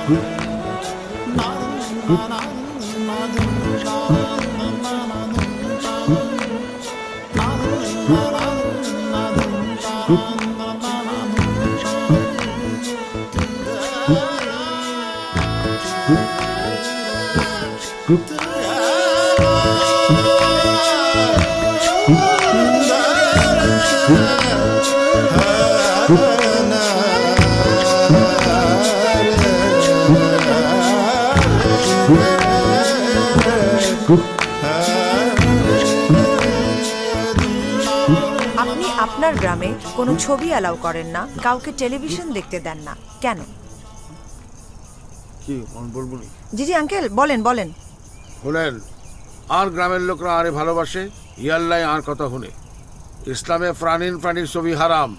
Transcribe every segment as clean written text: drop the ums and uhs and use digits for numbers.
আপনি আপনার গ্রামে কোনো ছবি অ্যালাউ করেন না, কাউকে টেলিভিশন দেখতে দেন না, কেন? জি জি আঙ্কেল, বলেন বলেন। শুনেন, আর গ্রামের লোকরা আরে ভালোবাসে, ইয়াল্লাই আর কথা শুনে। ইসলামে প্রাণীর ছবি হারাম,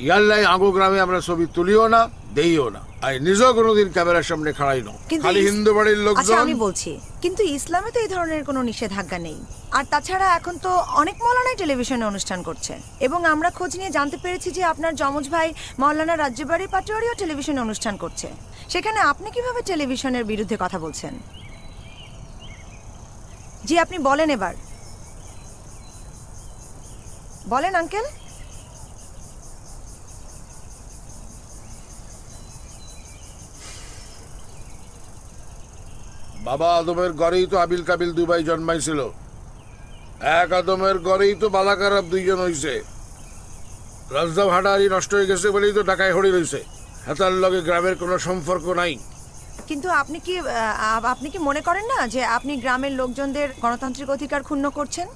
ইয়াল্লাই আগো গ্রামে আমরা ছবি তুলিও না, দেইও না, আর নিজেও কোনোদিন ক্যামেরার সামনে খাড়াই না, খালি হিন্দু বাড়ির লোকজন। আচ্ছা আমি বলছি, কিন্তু ইসলামে তো এই ধরনের কোনো নিষেধাজ্ঞা নেই। আর তাছাড়া এখন তো অনেক মৌলানাই টেলিভিশনে অনুষ্ঠান করছে, এবং আমরা খোঁজ নিয়ে জানতে পেরেছি যে আপনার যমজ ভাই মৌলানা রাজ্যবাড়ি পাটোয়ারিও টেলিভিশনে অনুষ্ঠান করছে। সেখানে আপনি কিভাবে টেলিভিশনের বিরুদ্ধে কথা বলছেন? জি আপনি বলেন, এবার বলেন আঙ্কেল। বাবা আদমের ঘরেই তো আবিল কাবিল দুই ভাই জন্মাইছিল, এক আদমের ঘরেই তো বালাকারাব দুইজন হইছে। রাজদা ভাড়ারি নষ্ট হয়ে গেছে বলেই তো ঢাকায় হড়ি রয়েছে, হাতার লগে গ্রামের কোনো সম্পর্ক নাই। কিন্তু আপনি কি মনে করেন না যে আপনি গ্রামের লোকজনদের গণতান্ত্রিক অধিকার ক্ষুণ্ণ করছেন?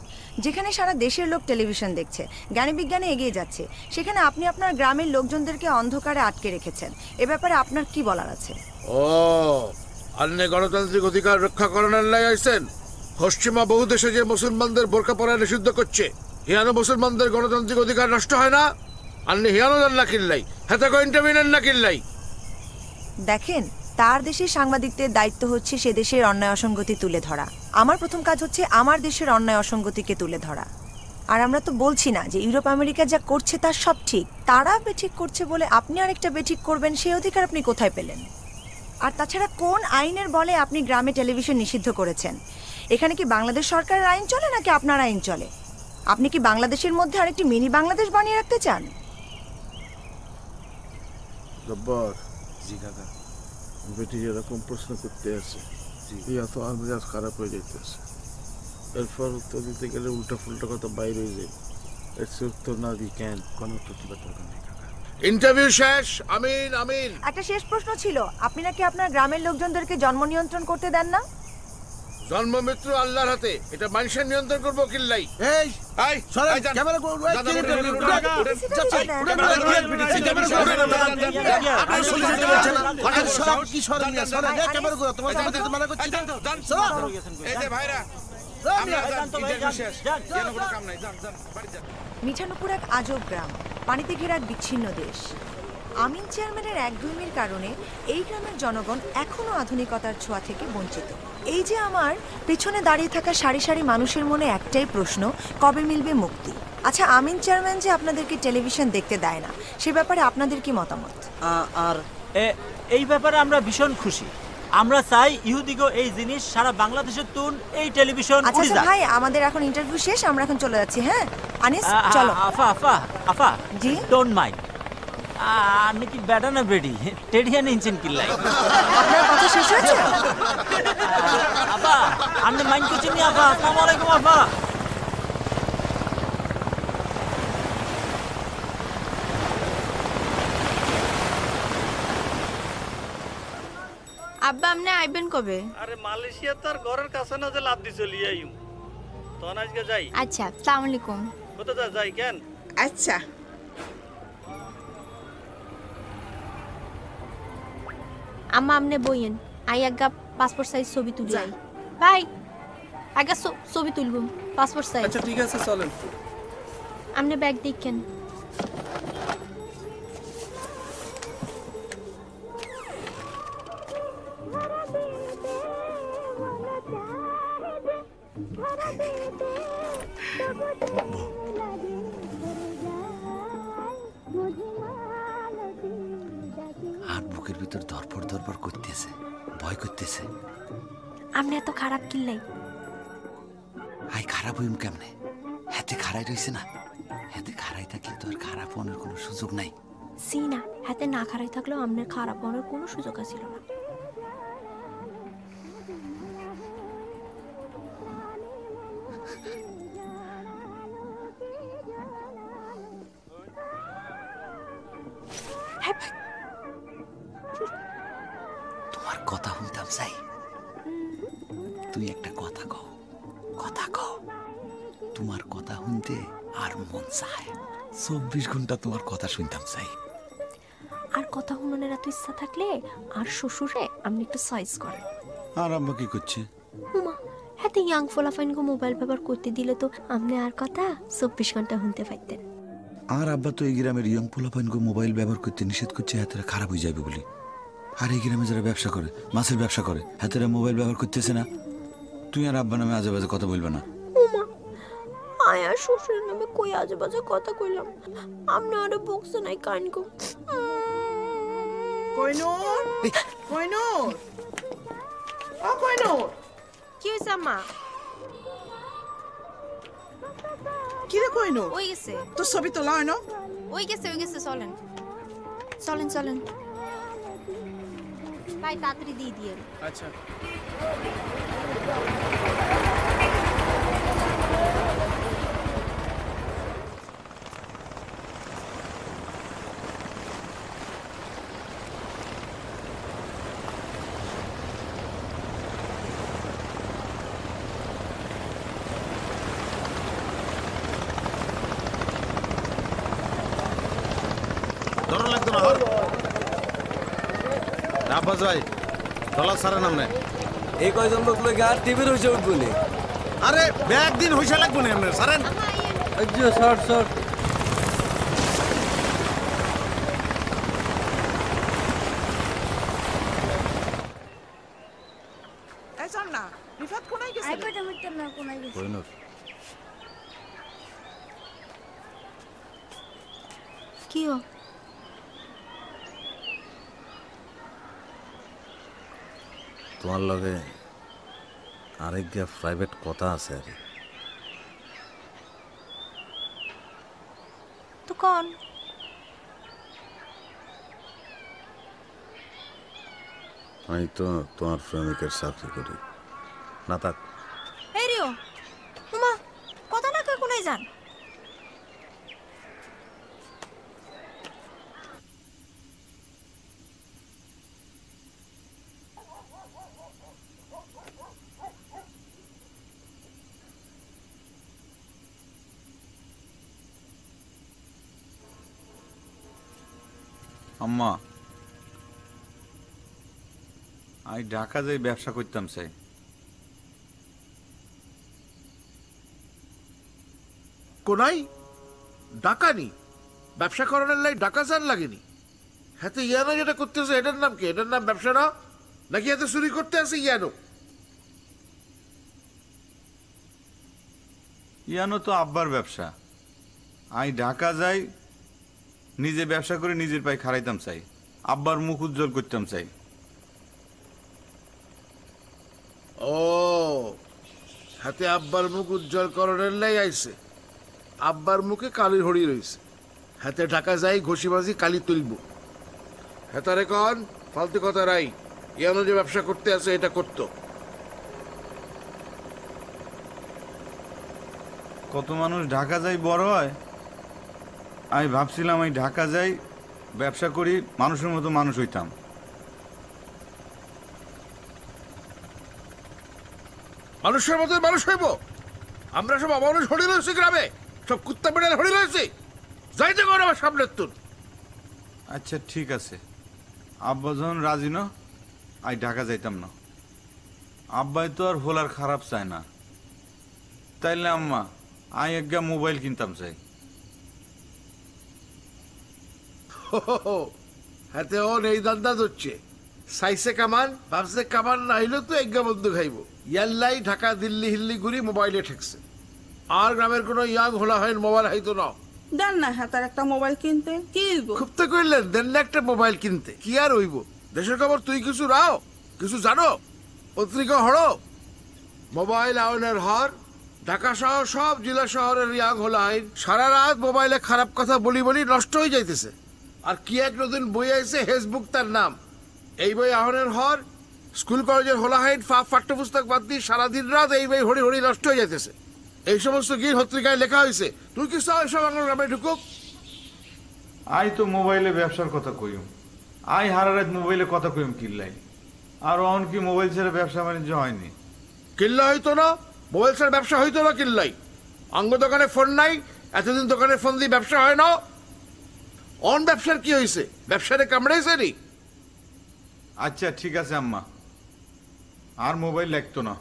যেখানে সারা দেশের লোক টেলিভিশন দেখছে, জ্ঞানী বিজ্ঞানে এগিয়ে যাচ্ছে, সেখানে আপনি আপনার গ্রামের লোকজনদেরকে অন্ধকারে আটকে রেখেছেন। এ ব্যাপারে আপনার কি বলার আছে? ও, আন্নে গণতান্ত্রিক অধিকার রক্ষা করানোর লাই আইছেন? পশ্চিমা বহু দেশে যে মুসলমানদের বোরকা পরা নিষিদ্ধ করছে, হিয়ানো মুসলমানদের গণতান্ত্রিক অধিকার নষ্ট হয় না? আন্নে হিয়ানো দেন না কিল্লাই, হাতে ইন্টারভিউ না কিল্লাই? দেখেন, তার দেশের সাংবাদিকদের দায়িত্ব হচ্ছে সে দেশের অন্যায় অসঙ্গতি তুলে ধরা। আমার প্রথম কাজ হচ্ছে আমার দেশের অন্যায় অসঙ্গতিকে তুলে ধরা। আর আমরা তো বলছি না যে ইউরোপ আমেরিকা যা করছে তার সব ঠিক। তারা বেঠিক করছে বলে আপনি আরেকটা বেঠিক করবেন, সেই অধিকার আপনি কোথায় পেলেন? আর তাছাড়া কোন আইনের বলে আপনি গ্রামে টেলিভিশন নিষিদ্ধ করেছেন? এখানে কি বাংলাদেশ সরকারের আইন চলে নাকি আপনার আইন চলে? আপনি কি বাংলাদেশের মধ্যে আরেকটি মিনি বাংলাদেশ বানিয়ে রাখতে চান? জব্বার জি কাকা, বেটি এরকম প্রশ্ন করতে আছে, ইয়া তো আর মেজাজ খারাপ হয়ে যাইতেছে। এরপর উত্তর দিতে গেলে উল্টা ফুলটা কথা বাইরে হয়ে যায়। এর উত্তর না দিই কেন, কোনো উত্তর দিবার দরকার নেই কাকা। ইন্টারভিউ শেষ। আমিন আমিন। একটা শেষ প্রশ্ন ছিল, আপনি নাকি আপনার গ্রামের লোকজনদেরকে জন্ম নিয়ন্ত্রণ করতে দেন না? জন্ম মৃত্যু আল্লাহর হাতে, এটা মানুষের নিয়ন্ত্রণ করবো কিল্লাই? এই এই সরে ক্যামেরা মিঠানুপুর এক আজব গ্রাম, পানিতে ঘেরা এক বিচ্ছিন্ন দেশ। আমিন চেয়ারম্যানের একগুঁইমির কারণে এই গ্রামের জনগণ এখনো আধুনিকতার ছোঁয়া থেকে বঞ্চিত। এই যে আমার পেছনে দাঁড়িয়ে থাকা সারি সারি মানুষের মনে একটাই প্রশ্ন, কবে মিলবে মুক্তি? আচ্ছা, আমিন চেয়ারম্যান যে আপনাদেরকে টেলিভিশন দেখতে দেয় না, সে ব্যাপারে আপনাদের কি মতামত? আর এই ব্যাপারে আমরা ভীষণ খুশি। আমরা চাই ইহুদিগো এই জিনিস সারা বাংলাদেশের তুন এই টেলিভিশন। আচ্ছা ভাই, আমাদের এখন ইন্টারভিউ শেষ, আমরা এখন চলে যাচ্ছি। হ্যাঁ আনিস, চলো। আফা জি, ডোন্ট মাইন্ড। আপনি কি বেটা না বেডি টেডিয়ান ইঞ্জিন কিল্লাই? আপনার কথা শেষ হয়েছে? আফা আপনি মাইন্ড করছেন নি? আফা, আসসালামু আলাইকুম আফা। আব্বা আপনি আইবেন কবে? আরে মালয়েশিয়া তার ঘরের কাছে না যে লাভ দি চলি আইম তো আজকে যাই। আচ্ছা, আসসালামু আলাইকুম। কোথায় যাই কেন? আচ্ছা আম্মা আপনি বইয়েন, আই আগা পাসপোর্ট সাইজ ছবি তুলি। ভাই আগা ছবি তুলব পাসপোর্ট সাইজ। আচ্ছা ঠিক আছে, চলেন। আপনি ব্যাগ দেখেন। আর বুকের ভিতর ধরপড় ধরপড় করতেছে, ভয় করতেছে। আপনি এত খারাপ কিনলাই? আই খারাপ হইম কেমনে? হাতে খাড়াই রইছে না, হাতে খাড়াই থাকলে তো আর খারাপ হওয়ার কোনো সুযোগ নাই। সি না, হাতে না খারাই থাকলেও আপনার খারাপ হওয়ার কোনো সুযোগ আছিল না। তোমার কথা শুনতাম চাই। তুই একটা কথা কও, কথা কও। তোমার কথা শুনতে আর মন চায়। 24 ঘন্টা তোমার কথা শুনতাম চাই। আর কথা শুনানোর এত ইচ্ছা থাকলে আর শ্বশুরে আপনি একটু সাইজ করেন। আর আম্মা কি করছে? হুমা, হাতে ইয়াং ফোলাফাইনকে মোবাইল ব্যবহার করতে দিলে তো আপনি আর কথা 24 ঘন্টা শুনতে পাইতেন। আর আব্বা তো এই গ্রামের ইয়ং পোলাপাইনকে মোবাইল ব্যবহার করতে নিষেধ করছে, হাতেরা খারাপ হয়ে যাবে বলি। আর এই গ্রামে যারা ব্যবসা করে, মাছের ব্যবসা করে, হাতেরা মোবাইল ব্যবহার করতেছে না। তুই আর আব্বা নামে আজে বাজে কথা বলবে না। হুমা, আয়া শ্বশুরের নামে কই আজে বাজে কথা কইলাম, আপনি আরে বকছে নাই কান কো। কইনুর, কইনুর, ও কইনুর, কি হইছে আম্মা? কি রে কইনুর? ওই গেছে, তোর ছবি তোলা হয় না? ওই গেছে, চলেন চলেন চলেন ভাই, তাড়াতাড়ি দিয়ে দিয়ে। আচ্ছা। ধরো লাগতো না, আব্বাস ভাই টলার সারের নাম নেই। এই কয়জন লোক লোক আর টিভির হইছে উঠবো নি। আরে ব্যাগ দিন হইসা লাগবো না আপনার সারেন। আচ্ছা সর সর। এই চল না, রিফাত কোনায় গেছে? কইনুর কি ও? তোমার লগে আরেকটা প্রাইভেট কথা আছে আর তো কোন? আমি তো তোমার প্রেমিকের চাকরি করি না। থাক এই রিও, হুমা, কথা না কই কোনায় যান? আম্মা, আমি ঢাকা যাই ব্যবসা করতাম চাই। কোনাই ডাকানি ব্যবসা করার লাই ডাকা যান লাগেনি। হাতে ইয়ানো যেটা করতেছে এটার নাম কি? এটার নাম ব্যবসা না? নাকি হাতে চুরি করতে আছে ইয়ানো? ইয়ানো তো আব্বার ব্যবসা। আমি ঢাকা যাই, নিজে ব্যবসা করে নিজের পায়ে খাড়াইতাম চাই, আব্বার মুখ উজ্জ্বল করতাম চাই। ও হাতে আব্বার মুখ উজ্জ্বল করণের লাই আইছে। আব্বার মুখে কালির হড়ি রয়েছে, হাতে ঢাকা যাই ঘষিবাজি কালি তুলব। হেতারে কন ফালতু কথা রাই। ইয়ানো যে ব্যবসা করতে আছে এটা করতো। কত মানুষ ঢাকা যাই বড় হয়। আমি ভাবছিলাম আমি ঢাকা যাই ব্যবসা করি, মানুষের মতো মানুষ হইতাম। মানুষের মতো মানুষ হইব? আমরা সব অমানুষ হড়ি রয়েছি গ্রামে, সব কুত্তা বেড়াল হড়ি রয়েছি। যাইতে কর আমার সামনের তুন। আচ্ছা ঠিক আছে, আব্বা যখন রাজি না, আমি ঢাকা যাইতাম না। আব্বাই তো আর হোলার খারাপ চায় না। তাইলে আম্মা, আমি একটা মোবাইল কিনতাম চাই। হাতে ও নেই দান্দা ধরছে। সাইসে কামান ভাবছে কামান না হইলে তো এজ্ঞা বন্ধু খাইব। ইয়াল্লাই ঢাকা দিল্লি হিল্লি ঘুরি মোবাইলে ঠেকছে। আর গ্রামের কোনো ইয়াং হোলা হয় মোবাইল হয়তো না। দেন না হাতার একটা মোবাইল কিনতে। কি হইব? খুব তো কইলেন দেন না একটা মোবাইল কিনতে, কি আর হইব? দেশের খবর তুই কিছু রাও, কিছু জানো? পত্রিকা হড়ো, মোবাইল আইনের হার, ঢাকা সহ সব জেলা শহরের ইয়াং হল আইন সারা রাত মোবাইলে খারাপ কথা বলি বলি নষ্ট হয়ে যাইতেছে। আর কি এক নতুন বই আইছে ফেসবুক তার নাম, এই বই আহনের হর স্কুল কলেজের হোলাহাইন পাঠ্যপুস্তক বাদ দিয়ে সারাদিন রাত এই বই হরি হরি নষ্ট হয়ে যাইতেছে। এই সমস্ত গিয়ে পত্রিকায় লেখা হয়েছে, তুই কি চাও এসব আমার গ্রামে ঢুকুক? আই তো মোবাইলে ব্যবসার কথা কইম, আই হারা রাত মোবাইলে কথা কইম কিল্লাই। আর অন কি মোবাইল ছেড়ে ব্যবসা বাণিজ্য হয়নি? কিল্লা হইতো না, মোবাইল ছাড়া ব্যবসা হইতো না কিল্লাই। অঙ্গ দোকানে ফোন নাই, এতদিন দোকানে ফোন দিয়ে ব্যবসা হয় না। অন ব্যবসার কি হয়েছে? ব্যবসারে কামড়াইছে নি? আচ্ছা ঠিক আছে আম্মা, আর মোবাইল লাগতো না।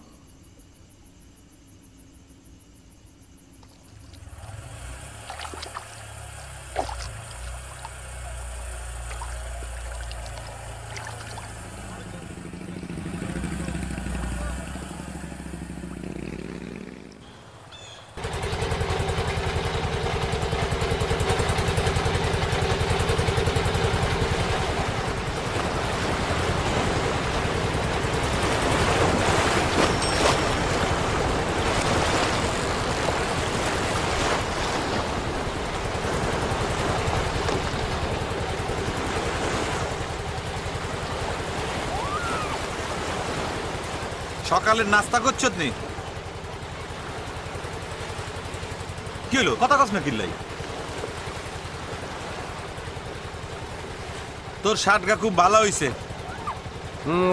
সকালের নাস্তা করছ নি? কি হলো, কথা কস না কিল্লাই? তোর শার্টটা খুব ভালো হইছে।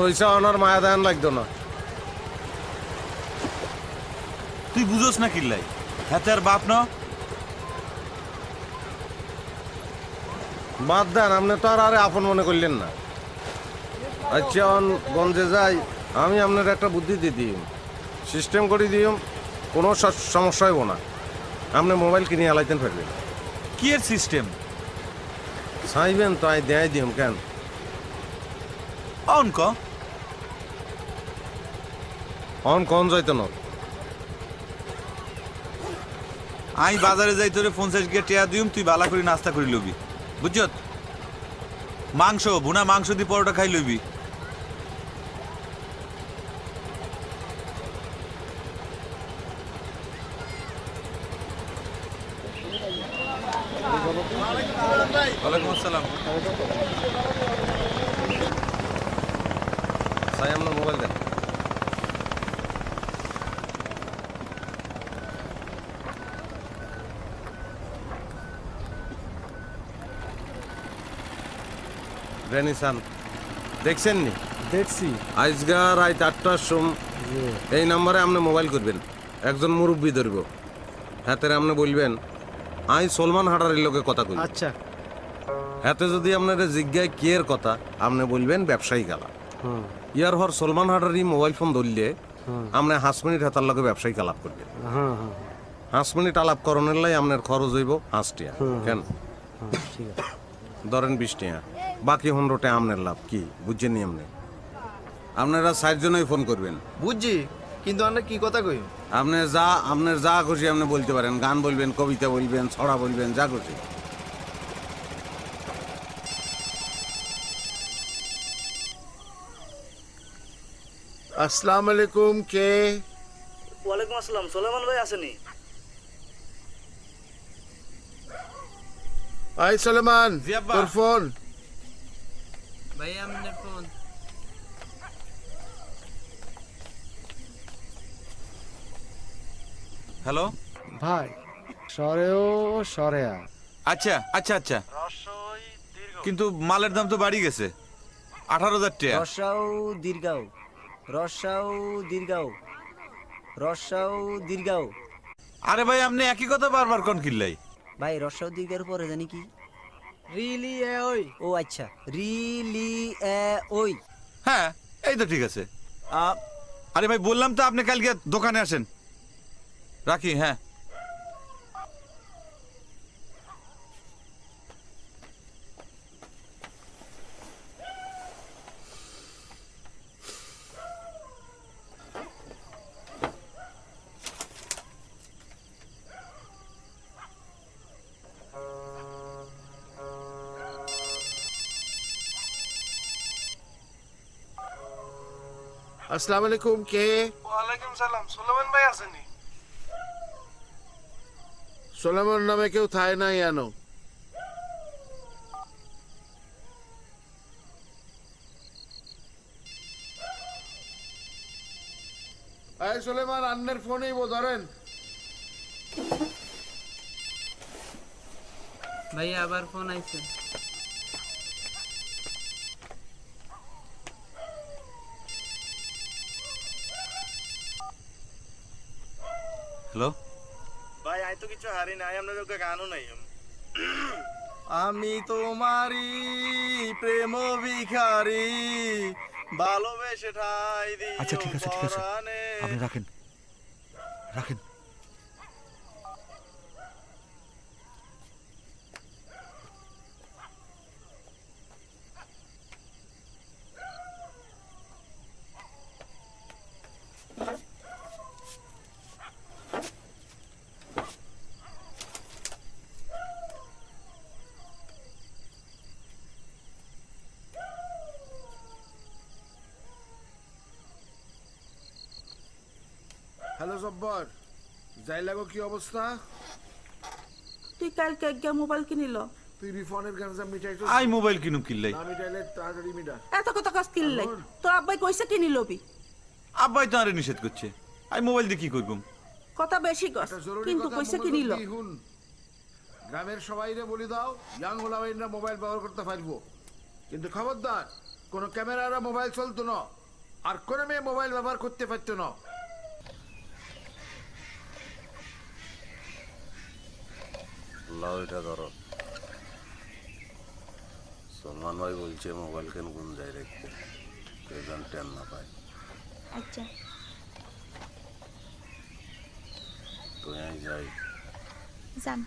ওইসা ওনার মায়া দেন লাগতো না। তুই বুঝোস না কিল্লাই, হাতে আর বাপ না। বাদ দেন, আপনি তো আর আরে আপন মনে করলেন না। আচ্ছা গঞ্জে যাই, আমি আপনার একটা বুদ্ধি দিয়ে দিই, সিস্টেম করে দিই, কোনো সমস্যা হইব না। আপনি মোবাইল কিনে আলাইতেন পারবেন। কি এর সিস্টেম? চাইবেন তো আই দেয় দিম কেন? অন ক অন কন যাইতো না। আই বাজারে যাই, তোরে 50 গিয়ে টেয়া দিম, তুই বালা করে নাস্তা করে লবি, বুঝছ? মাংস, ভুনা মাংস দিয়ে পরোটা খাই লবি। ওয়ালাইকুম আসসালাম। সাই আপনার মোবাইল দেন। রেনিসান দেখছেন নি? দেখছি। আজগা রাত 8টার সময় এই নাম্বারে আপনি মোবাইল করবেন, একজন মুরব্বী ধরব, হাতে আপনি বলবেন আই সলমান হাটারের লোকে কথা কই। আচ্ছা। হাতে যদি আপনার জিজ্ঞায় কি এর কথা, আপনি বলবেন ব্যবসায়ী গালা। ইয়ার হর সলমান হাটারি মোবাইল ফোন ধরলে আপনি 5 মিনিট হাতার লগে ব্যবসায়ী আলাপ করবেন। 5 মিনিট আলাপ করণের লাই আপনার খরচ হইব 5 টাকা। কেন ধরেন 20 টাকা, বাকি 15 টাকা আপনার লাভ। কি বুঝছেন নি? আপনারা 4 জনই ফোন করবেন। বুঝছি, কিন্তু আমরা কি কথা কই? আপনার যা খুশি আপনি বলতে পারেন, গান বলবেন, কবিতা বলবেন, ছড়া বলবেন, যা খুশি। আসসালামু আলাইকুম। কে? ওয়ালাইকুম আসসালাম, সোলেমান ভাই আসেনি? আই সোলেমান, তোর ফোন। ভাই আপনার ফোন। হ্যালো ভাই, সরেও সরেয়া। আচ্ছা আচ্ছা আচ্ছা, কিন্তু মালের দাম তো বাড়ি গেছে, 18,000 টাকা। রসাও দীর্ঘাও, রসাও দীর্ঘাও, রসাও দীর্ঘাও। আরে ভাই আপনি একই কথা বারবার কোন কিল্লাই? ভাই রসাও দীর্ঘের পরে জানি কি? রিলি এ ওই। ও আচ্ছা, রিলি এ ওই। হ্যাঁ এই তো ঠিক আছে। আরে ভাই বললাম তো আপনি কালকে দোকানে আসেন। রাখি। হ্যাঁ আসসালামু আলাইকুম। কে? ওয়ালাইকুম সালাম। সুলেমান ভাই আসেনি? সোলেমন নামে কেউ থায় নাই আনো। এই সোলেমান, আন্নের ফোনেই ধরেন। ভাইয়া আবার ফোন আইছে। হ্যালো ভাই আই তো কিছু হারি নাই, আপনাদের ওকে গানও নাই। আমি তোমারই প্রেম ভিখারি, ভালোবেসে ঠাই দিও। আচ্ছা ঠিক আছে আপনি রাখেন রাখেন। হ্যালো জব্বর, জাইলাগো কি অবস্থা? তুই কালকে একটা মোবাইল কিনিল, তুই রিফনের গাঞ্জা মিটাই তো। আই মোবাইল কিনুম কিনলাই। না মিটাইলে তাড়াতাড়ি মিটা। এত কথা কাজ কিনলাই, তোর আব্বাই কইছে কিনিলবি। আব্বাই তো আরে নিষেধ করছে, আই মোবাইল দিয়ে কি করবো? কথা বেশি কস, কিন্তু কইছে কিনিল। গ্রামের সবাইরে বলি দাও, ইয়াং হোলাবাইনরা মোবাইল ব্যবহার করতে পারবো, কিন্তু খবরদার কোনো ক্যামেরারা মোবাইল চলতো না, আর কোনো মেয়ে মোবাইল ব্যবহার করতে পারতো না। এটা ধরো, সলমান ভাই বলছে মোবাইল কেন কোন যায় রেখতে, কেউ যেন টেন না পায়। আচ্ছা তো আমি যাই। যান।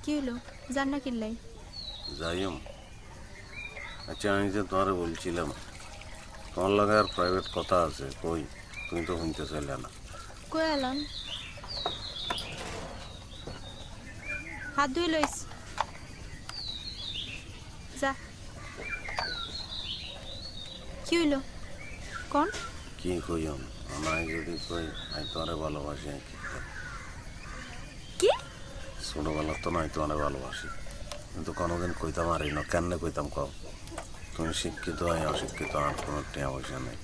কি হলো, যান না কিনলাই? যাইম। আচ্ছা আমি যে তোমারে বলছিলাম, তোমার লাগে আর প্রাইভেট কথা আছে, কই তুমি তো শুনতে চাইলে না। কই এলাম? হাত ধুই লইস, যা। কি হইলো কোন? কি কইম, আমায় যদি কই আমি তোমারে ভালোবাসি, কি কি ছোটবেলা তো নয় তোমারে ভালোবাসি, কিন্তু কোনোদিন কইতাম আরি না। কেন কইতাম কও? তুমি শিক্ষিত হয় অশিক্ষিত আর কোনো টেয়া পয়সা নেই,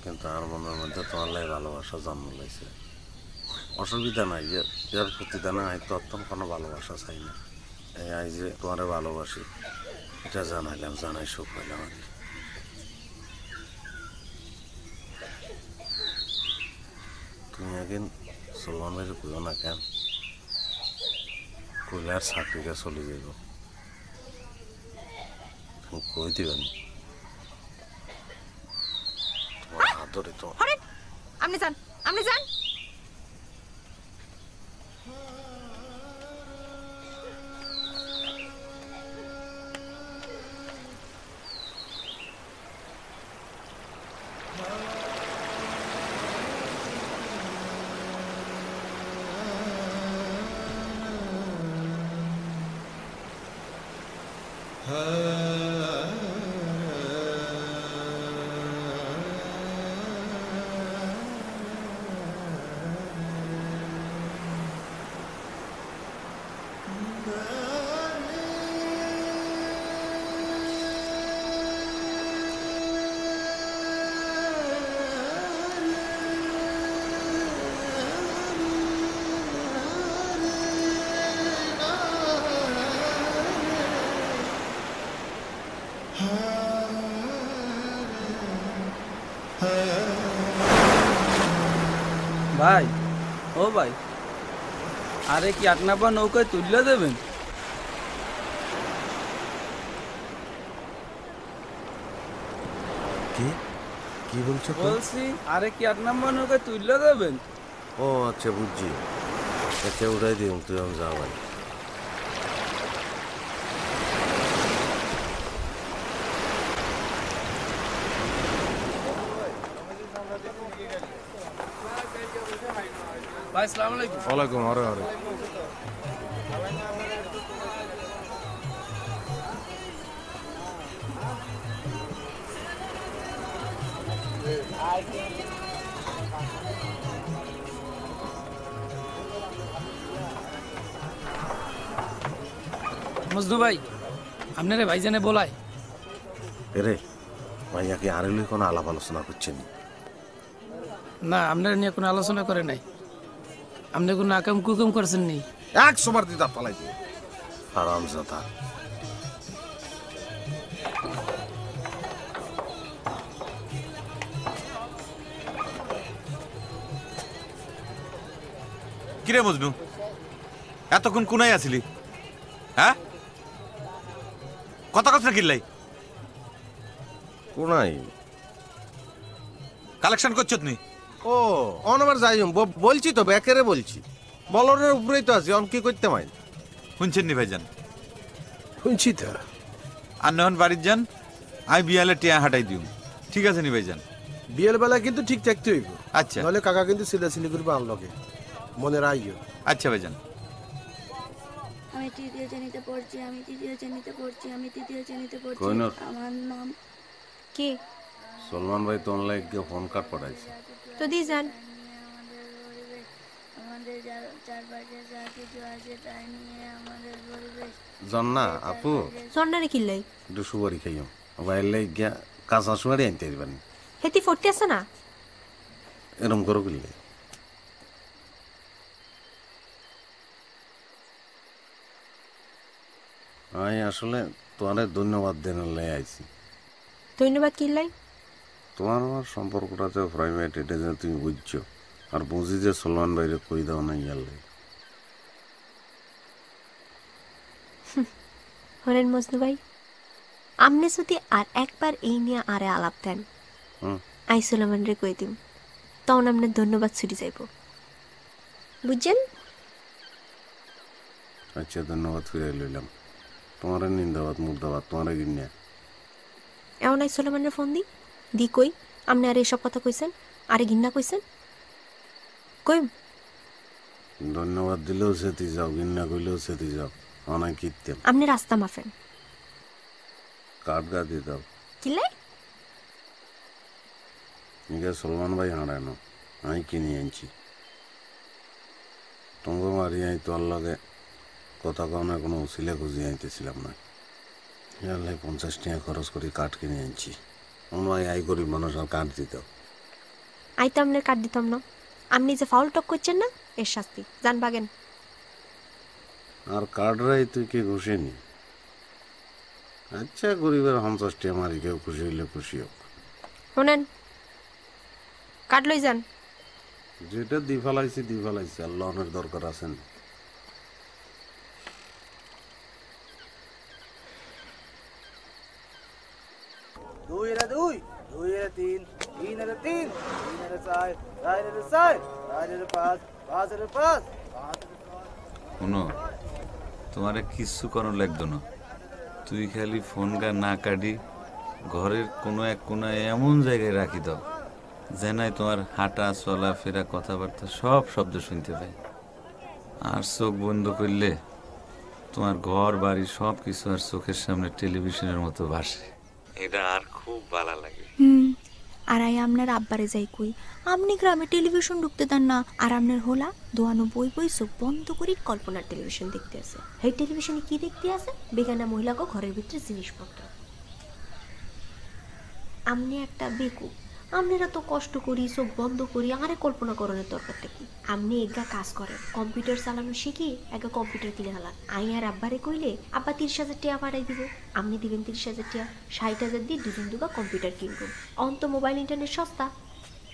কিন্তু আমার মনের মধ্যে তোমার লাই ভালোবাসা জন্ম লাইছে। অসুবিধা নাই, যে যার প্রতিদানে আমি তো অত্যন্ত কোনো ভালোবাসা চাই না। এই আই যে তোমারে ভালোবাসি এটা জানাইলাম, জানাই সুখ পাইলাম আর কি। তুমি একদিন সলমান ভাইয়ের কইও না কেন, কইলে আর চাকরিটা চলে যাব, তুমি কই দিবেন তোমার হাত ধরে তো। আপনি যান, আপনি যান। ভাই, ও ভাই, আরে কি ৮ নম্বর নৌকায় তুললে দেবেন? কি কি বলছো? বলছি আরে কি ৮ নম্বর নৌকায় তুললে দেবেন? ও আচ্ছা বুঝছি, আচ্ছা উঠাই দিও, তুই আমি যা ভাই। ভাই আসসালামু আলাইকুম। ওয়ালাইকুম। আরে আরে মজদু ভাই আপনারে ভাইজানে বলায় এরে ভাইয়া কি আর কোনো আলাপ আলোচনা করছেন? না আপনারা নিয়ে কোনো আলোচনা করে নাই। আপনি কোনো আকাম কুকুম করছেন নি? 100 বার দিদা পালাই দিয়ে হারামজাদা। কিরে মজনু, এতক্ষণ কোনায় আছিলি? হ্যাঁ, কথা কথা কিল্লাই কোনাই কালেকশন করছো নি? ও অনবার যাই বলছি তো ব্যাকেরে বলছি, বলরের উপরেই তো আছি, অন কি করতে মাই শুনছেন নি ভাইজান? শুনছি তো। আর নহন বাড়ির যান, আমি বিয়ালে টিয়া হাঁটাই দিউ। ঠিক আছে নি ভাইজান? বিয়ের বেলা কিন্তু ঠিক থাকতে হইব। আচ্ছা, নাহলে কাকা কিন্তু সিলাসিলি করবে আনলকে, মনে রাখিও। আচ্ছা ভাইজান। আমি তৃতীয় শ্রেণীতে পড়ছি, আমি তৃতীয় শ্রেণীতে পড়ছি, আমি তৃতীয় শ্রেণীতে পড়ছি। কইনর। আমার নাম কে? সলমান ভাই তো অনলাইন গিয়ে ফোন কার্ড পাঠাইছে। তো দি যান। আমাদের চারপাশে যা কিছু আছে তাই নিয়ে আমাদের পরিবেশ। জন্না আপু জন্নারে কিল্লাই একটু সুপারি খাইও, বাইরে গিয়া কাঁচা সুপারি আনতে পারবেন। হেতি ফটতে আছে না? এরম করো কিনলে আমি আসলে তোমার ধন্যবাদ দেনার আইছি। ধন্যবাদ কিল্লাই? তোমার আমার সম্পর্কটা যে প্রাইভেট, এটা যে তুমি বুঝছো, আর বুঝি যে সলমান ভাইরে কই দাও না ইয়ালে। হরেন মজনু ভাই, আপনি যদি আর একবার এই নিয়ে আরে আলাপ দেন, আই সুলেমান রে কই দিম, তখন আপনার ধন্যবাদ ছুটি যাইব, বুঝছেন? আচ্ছা, ধন্যবাদ ফিরে লইলাম। তোমার নিন্দাবাদ মুর্দাবাদ তোমার গিন্যা। এমন আই সুলেমানের ফোন দি কই আপনি আর এসব কথা কইছেন, আরে ঘিন্না কইছেন, কইম ধন্যবাদ দিলেও সেতি যাও, গিন্না কইলেও সেতি যাও, অনেক কীর্তেন। আপনি রাস্তা মাফেন, কাঠ গা দিয়ে দাও। কিলাই নিকে সলমান ভাই হাঁড়ানো, আমি কিনে আনছি। টঙ্গ মারি আই তোর লগে কথা কনে কোনো উচিলে খুঁজিয়ে আনতেছিলাম না। ইয়ালে 50 টাকা খরচ করে কাঠ কিনে আনছি। অন্য আই গরিব মানুষ আর কাঠ দিত। আই তো আপনার কাট দিতাম না। আপনি যে ফাউল টক করছেন না, এর শাস্তি জান বাগেন। আর কাঠরাই তুই কে ঘুষেনি? আচ্ছা, গরিবের 50 টাকা মারি, কেউ খুশি হইলে খুশি হোক। শোনেন, কাট লই যান। যেটা দি ফেলাইছি, আর লনের দরকার আছে না। দুই এর দুই, দুই এর তিন, তিন এর তিন, তিন এর চার, চার এর চার, চার এর পাঁচ, পাঁচ এর পাঁচ। শোনো, তোমারে কিচ্ছু করার লাগতো না। তুই খালি ফোন গা না কাটি ঘরের কোনো এক কোনায় এমন জায়গায় রাখি দাও যেনাই তোমার হাঁটা চলাফেরা কথাবার্তা সব শব্দ শুনতে পাই। আর চোখ বন্ধ করলে তোমার ঘর বাড়ি সব কিছু আর চোখের সামনে টেলিভিশনের মতো ভাসে। এটা আর খুব ভালো লাগে। আর আই আপনার আব্বারে যাই কই, আপনি গ্রামে টেলিভিশন ঢুকতে দেন না, আর আপনার হোলা দোয়ানো বই বই চোখ বন্ধ করি কল্পনার টেলিভিশন দেখতে আছে। এই টেলিভিশনে কি দেখতে আছে? বেগানা মহিলাকে ঘরের ভিতরে জিনিসপত্র। আপনি একটা বেকু, আপনারা তো কষ্ট করি চোখ বন্ধ করি, আরে কল্পনা করণের দরকারটা কি? আপনি এগা কাজ করেন, কম্পিউটার চালানো শিখি এগা কম্পিউটার কিনে হালান। আই আর আব্বারে কইলে আব্বা 30,000 টাকা পাঠাই দিব, আপনি দিবেন 30,000 টাকা, 60,000 দিয়ে দুজন দুবা কম্পিউটার কিনবো। অন্ত মোবাইল ইন্টারনেট সস্তা,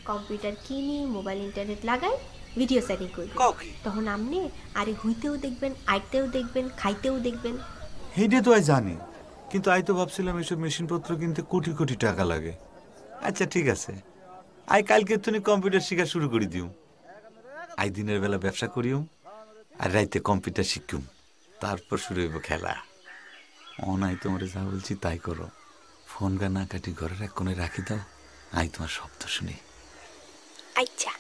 কম্পিউটার কিনি, মোবাইল ইন্টারনেট লাগাই, ভিডিও সেটিং করব। তখন আপনি আরে হইতেও দেখবেন, আইতেও দেখবেন, খাইতেও দেখবেন। এইটা তো আই জানি, কিন্তু আই তো ভাবছিলাম এসব মেশিনপত্র কিনতে কোটি কোটি টাকা লাগে। আচ্ছা ঠিক আছে, আই কালকে তুমি কম্পিউটার শেখা শুরু করে দিও। আই দিনের বেলা ব্যবসা করিও, আর রাইতে কম্পিউটার শিখুম, তারপর শুরু হইব খেলা। অনাই তোমার যা বলছি তাই করো। ফোন গা না কাটি ঘরের এক কোণে রাখি দাও, আই তোমার শব্দ শুনি। আচ্ছা।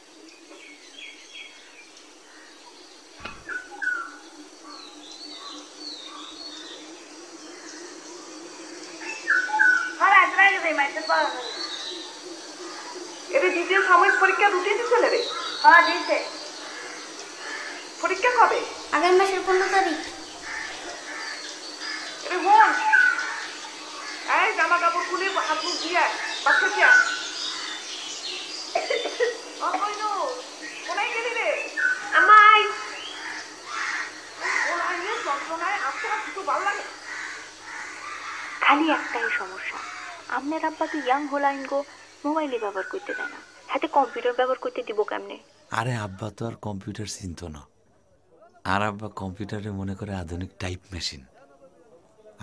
এটা দ্বিতীয় সাময়িক পরীক্ষা উঠিয়ে দিচ্ছে রে? হ্যাঁ দিছে। পরীক্ষা কবে? আগামী মাসের 15 তারিখ। এটা মন এই জামা কাপড় খুলে হাত মুখ দিয়ে বাচ্চা দিয়া কইনো কোনায় গেলি রে? আমাই ওলাই রে যন্ত্রণায় আসতে কিছু ভালো লাগে। খালি একটাই সমস্যা, আপনার আব্বা তো ইয়াং হলাইন গো মোবাইলে ব্যবহার করতে দেয় না, হাতে কম্পিউটার ব্যবহার করতে দিব কেমনে? আরে আব্বা তো আর কম্পিউটার চিনত না, আর আব্বা কম্পিউটারে মনে করে আধুনিক টাইপ মেশিন।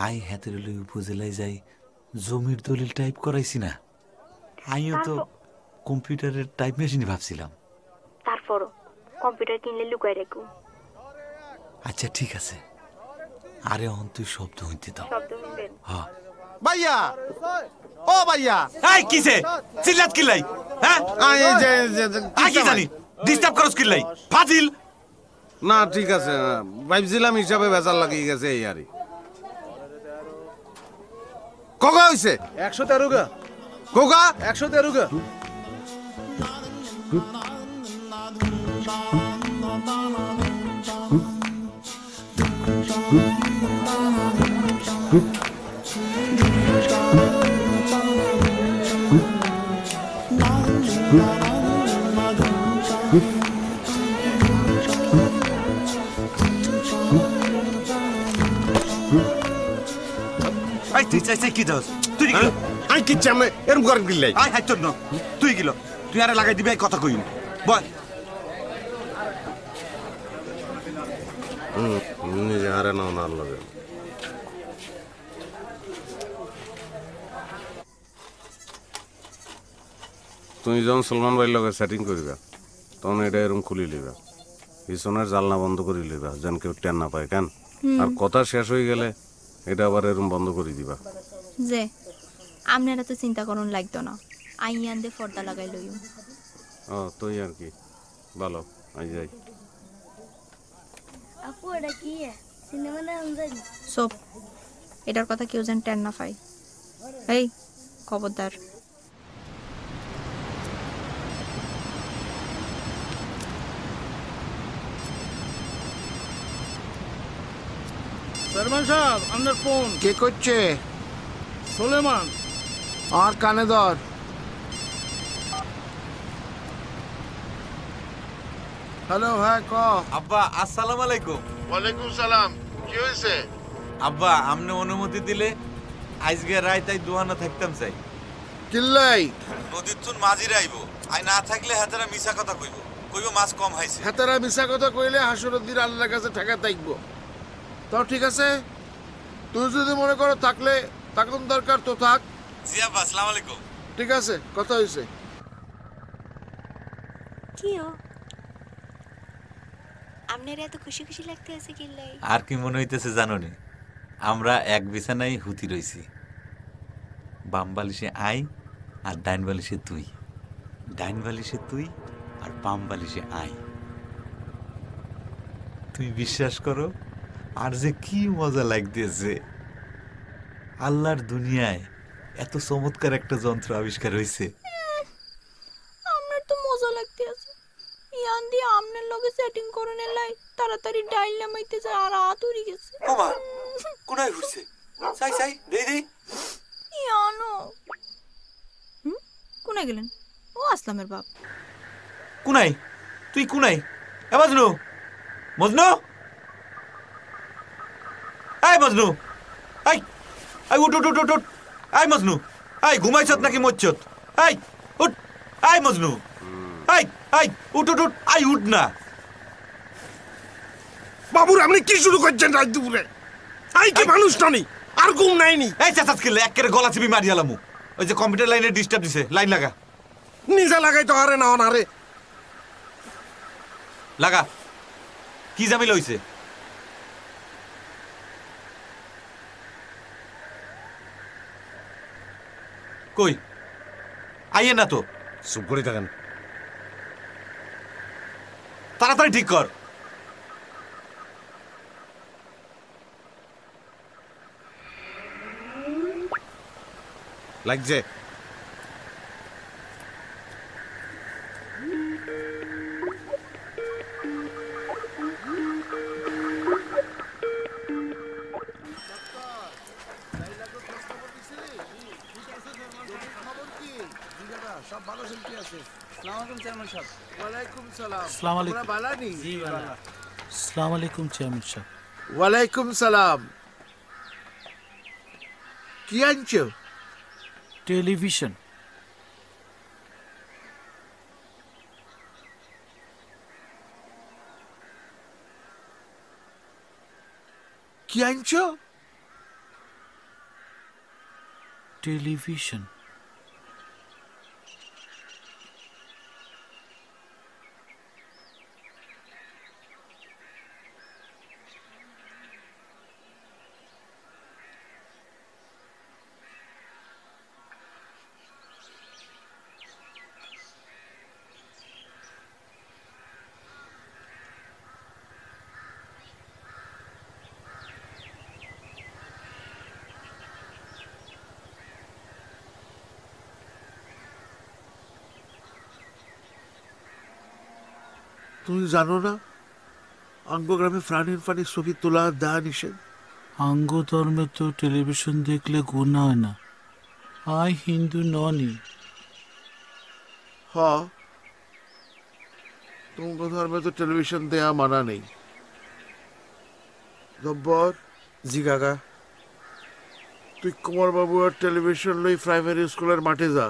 আই হাতের লই উপজেলায় যাই জমির দলিল টাইপ করাইছি না, আইও তো কম্পিউটারের টাইপ মেশিনই ভাবছিলাম। তারপরও কম্পিউটার কিনলে লুকায় রাখো। আচ্ছা ঠিক আছে, আরে অন তুই শব্দ হইতে দাও। শব্দ শুনবেন? হ্যাঁ ভাইয়া, ও ভাইয়া, এই কিসে চিল্লাত কিলাই? হ্যাঁ এই যে কি জানি ডিস্টার্ব করছ কিলাই ফাজিল। না ঠিক আছে, ভাবছিলাম হিসাবে বেজার লাগিয়ে গেছে এই আরই। কোকা হইছে 113 গা। কোকা 113 গা। আই তুই চাইছে কি দাস? তুই গিলো আই কিচ্ছু আমি এরম করে গিলাই। আই হাই তোর ন তুই গিলো, তুই আরে লাগাই দিবি কথা কইম বল। নিজে হারে নাও না লাগে। তুমি যখন সলমান ভাইয়ের লগে সেটিং করিবা তখন এটা এরকম খুলি লিবা, পিছনের জালনা বন্ধ করে লিবা যেন কেউ টেন না পায় কেন। আর কথা শেষ হয়ে গেলে এটা আবার এরকম বন্ধ করে দিবা। যে আপনারা তো চিন্তা করুন লাগতো না, আইয়ান দে পর্দা লাগাই লইম। ও তুই আর কি ভালো আই যাই। আপু এটা কি সিনেমা না জানি সব এটার কথা কেউ যেন টেন না পাই। এই খবরদার। চেয়ারম্যান সাহেব আপনার ফোন। কে করছে? সুলেমান। আর কানে ধর। হ্যালো, হ্যাঁ ক। আব্বা আসসালামু আলাইকুম। ওয়ালাইকুম সালাম। কি হয়েছে? আব্বা আপনি অনুমতি দিলে আজকে রাত আই দোহানা থাকতাম চাই। কিল্লাই নদীর চুন মাঝির আইব, আই না থাকলে হাতেরা মিছা কথা কইব, কইব মাছ কম হাইছে। হাতেরা মিছা কথা কইলে হাসুরদ্দির আল্লাহর কাছে ঠেকা থাকবো। তো ঠিক আছে, তুই যদি মনে করো থাকলে তখন দরকার তো থাক। জি আব্বা আসসালামু আলাইকুম। ঠিক আছে, কথা হয়েছে। কি ও আপনার এত খুশি খুশি লাগতে আছে কিল্লাই? আর কি মনে হইতেছে জানো নি, আমরা এক বিছানায় হুতি রইছি, বাম বালিশে আই আর ডাইন বালিশে তুই, ডাইন বালিশে তুই আর বাম বালিশে আই। তুই বিশ্বাস করো আর যে কি মজা লাগতেছে। আল্লাহর দুনিয়ায় এত চমৎকার একটা যন্ত্র আবিষ্কার হয়েছে। আপনার তো মজা লাগতে আছে, ইয়ান দিয়ে আপনার লগে সেটিং করে নেলাই তাড়াতাড়ি ডাইল নামাইতে যায় আর আতুরি গেছে। ওমা কোনায় ঘুরছে, সাই সাই দেই দেই। ইয়ানো কোনায় গেলেন? ও আসলামের বাপ। কুনাই তুই কুনাই? এ মজনু, মজনু, এই মজনু, এই এই উঠ উঠ উঠ উঠ, এই মজনু, এই ঘুমাইছত নাকি মরছত? এই উঠ, এই মজনু, এই এই উঠ উঠ উঠ, এই উঠ না। বাবুর আপনি কি শুরু করছেন রাত দুপুরে? আই কি মানুষ টানি আর ঘুম নাইনি? এই চাচাত খেলে একেবারে গলা চিপি মারি আলামু। ওই যে কম্পিউটার লাইনে ডিস্টার্ব দিছে, লাইন লাগা। নিজে লাগাই তো হারে না অনারে লাগা। কি জামিল হইছে? কই আইয়ে না তো। চুপ করে থাকেন, তাড়াতাড়ি ঠিক কর। লাগছে সব ভালো শিল্পী আছে। আসসালামু আলাইকুম চেয়ারম্যান সাহেব। ওয়ালাইকুম সালাম। আসসালামু আলাইকুম। তোমরা ভালো নি? জি ভালো। আসসালামু আলাইকুম চেয়ারম্যান সাহেব। ওয়ালাইকুম সালাম। কি আনছো? টেলিভিশন। কি আনছো? টেলিভিশন। তুমি জানো না অঙ্গগ্রামে প্রাণীর পানির ছবি তোলা দেওয়া নিষেধ? আঙ্গ ধর্মে তো টেলিভিশন দেখলে গুণা হয় না। আই হিন্দু ননি। হ, তোমার ধর্মে তো টেলিভিশন দেয়া মানা নেই। জব্বর। জি কাকা। তুই কুমার বাবু আর টেলিভিশন লই প্রাইমারি স্কুলের মাঠে যা।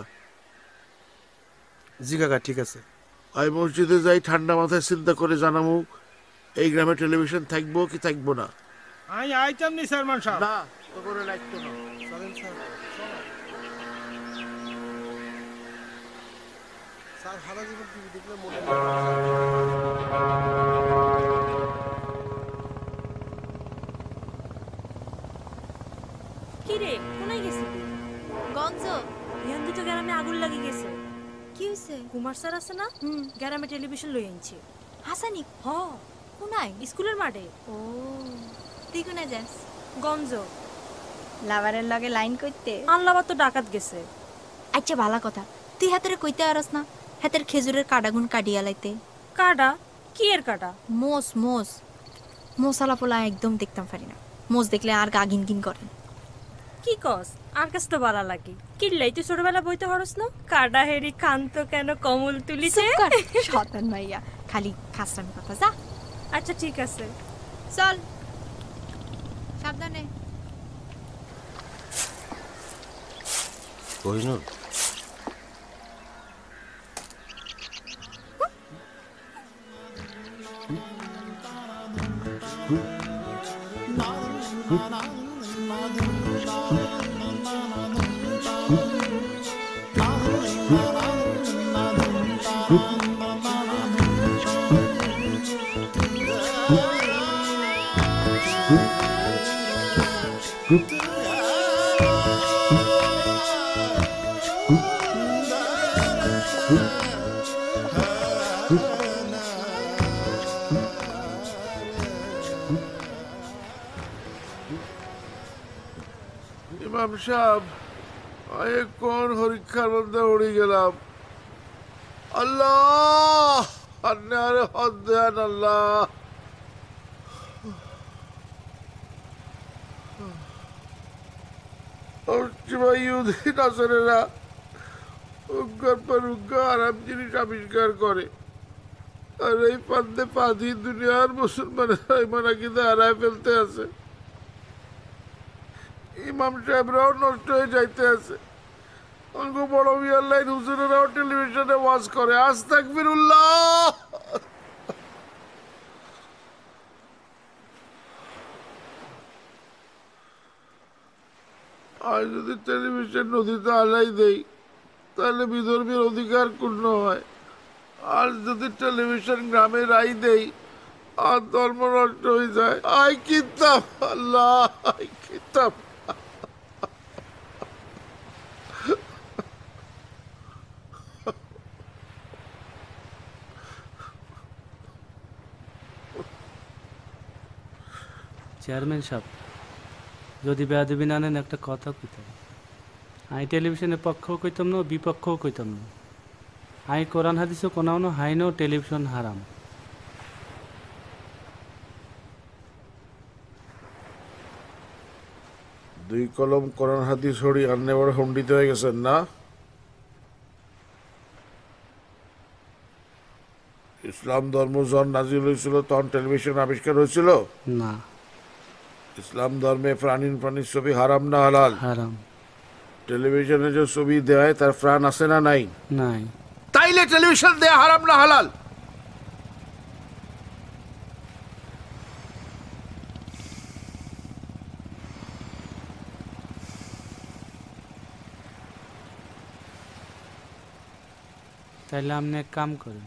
জি কাকা ঠিক আছে। আই মসজিদে যাই, ঠান্ডা মাথায় চিন্তা করে জানামু এই গ্রামে টেলিভিশন থাকবো কি থাকবো না। আমি আইতাম নি চেয়ারম্যান সাহেব। না, তো করে লাগতো না। চলেন স্যার। স্যার সারা জীবন টিভি দেখলে মনে কি রে কোনায় গেছিস তুই? গঞ্জ ইয়ান্দি তো গ্রামে আগুন লাগি গেছে। কি হইছে? কুমার স্যার আছে না, গ্রামে টেলিভিশন লই আনছে। হাসানি হ কোনায়? স্কুলের মাঠে। ও তুই কোনায় যাস? গঞ্জ লাভারের লগে লাইন করতে। আল্লাহবার তো ডাকাত গেছে। আচ্ছা ভালো কথা, তুই হাতের কইতে আরস না হাতের খেজুরের কাটাগুন কাটিয়া লাইতে। কাটা? কি এর কাটা? মোস মোস মশালা পোলা একদম দেখতাম পারি না। মোস দেখলে আর গা গিন গিন করে। কি কস? আর কাছে তো বালা লাগি। কিল্লাই তুই ছোটবেলা বইতে হরস না? কাটা হেরি কান্ত কেন কমল তুলিছে? শতান ভাইয়া খালি খাসরামি কথা। যা। আচ্ছা ঠিক আছে চল সাবধানে। কোহিনুর, ইমাম সাহেব, আমি কোন হরিক্ষার মধ্যে উড়ে গেলাম। আল্লাহ আরে হদ দেন আল্লাহ। ইহুদি নাসারেরা উগ্গার পর উগ্গা আরাম জিনিস আবিষ্কার করে, আর এই পান্তে পাদি দুনিয়ার মুসলমানেরা ইমান আকিদা হারায় ফেলতে আছে। ইমাম সাহেবরাও নষ্ট হয়ে যাইতে আছে। অঙ্গ বড় বিয়ার লাইন হুজুরেরাও টেলিভিশনে ওয়াজ করে। আস্তাগফিরুল্লাহ। আর যদি টেলিভিশন নদীতে আলাই দেই তাহলে বিধর্মীর অধিকার ক্ষুণ্ণ হয়। আর যদি টেলিভিশন গ্রামে রাই দেই আর ধর্ম নষ্ট হয়ে যায়। আই কিতাব আল্লাহ, আই কিতাব। চেয়ারম্যান সাহেব, যদি বেয়াদবি না নেন একটা কথা কইতাম। আই টেলিভিশনের পক্ষও কইতাম না, বিপক্ষও কইতাম না। আই কোরআন হাদিসও কোনাও না, হাইনও টেলিভিশন হারাম। দুই কলম কোরআন হাদিস হরি আন্নে বড় হন্ডিত হয়ে গেছেন না? ইসলাম ধর্ম যখন নাজিল হয়েছিল তখন টেলিভিশন আবিষ্কার হয়েছিল না। ইসলাম ধর্মে প্রাণীর ছবি হারাম না হালাল? হারাম। টেলিভিশনে যে ছবি দেয় তার প্রাণ আছে না নাই? নাই। তাইলে টেলিভিশন দেয়া হারাম না হালাল? তাইলে আপনি এক কাম করেন,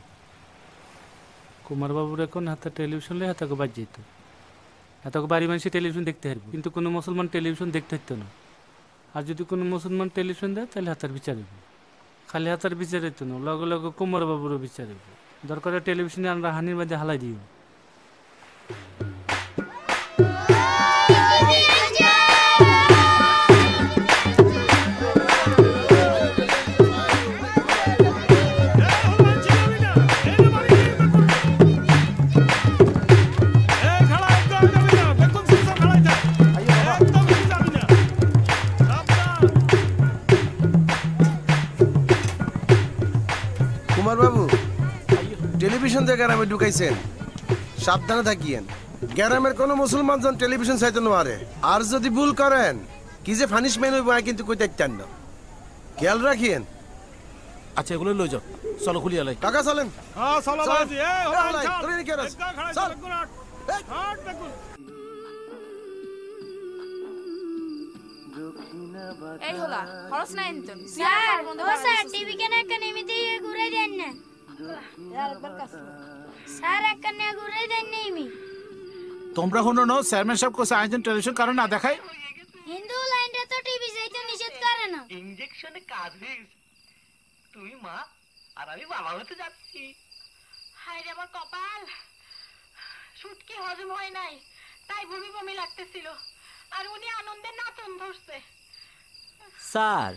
কুমারবাবুর এখন হাতে টেলিভিশন লে হাতে বাজ যেত, এত বাড়ি মানুষই টেলিভিশন দেখতে পারবে, কিন্তু কোনো মুসলমান টেলিভিশন দেখতে হতো না। আর যদি কোনো মুসলমান টেলিভিশন দেয় তাহলে হাতার বিচার হইব। খালি হাতার বিচার হইতো না, লগে লগে কুমারবাবুরও বিচার হইব। দরকার টেলিভিশনে আমরা হানির মাঝে হালাই দিও। কুমারবাবু, টেলিভিশন দিয়ে গ্রামে ঢুকাইছেন, সাবধানে থাকিয়েন। গ্রামের কোনো মুসলমান জন টেলিভিশন চাইতে পারে, আর যদি ভুল করেন কি যে পানিশমেন্ট হইব কিন্তু কই দেখতেন না, খেয়াল রাখিয়েন। আচ্ছা এগুলো লই যাও, চলো খুলিয়া লাই। কাকা চলেন। হ্যাঁ চলো বাবাজি, এই হলাল চল, চল। ধরে নি কেরাস। একদম খাড়া চল। বেগুন হাট। হাট বেগুন। এই হলা খরচ নাই এনতন স্যার ও স্যার টিভি কেন একটা নিমিতে ঘুরে দেন না স্যার একটা নিয়ে ঘুরে দেন নিমি তোমরা শুনো না, চেয়ারম্যান সাহেব কোসে আইজন টেলিভিশন কারণ না দেখায়। হিন্দু লাইনটা তো টিভি যাইতে নিষেধ করে না। ইনজেকশনে কাজ হয়ে গেছে। তুই মা আর আমি বাবা হতে যাচ্ছি। হায় রে আমার কপাল, শুটকি হজম হয় নাই, তাই বমি বমি লাগতেছিল, আর উনি আনন্দে নাচন ধরছে। স্যার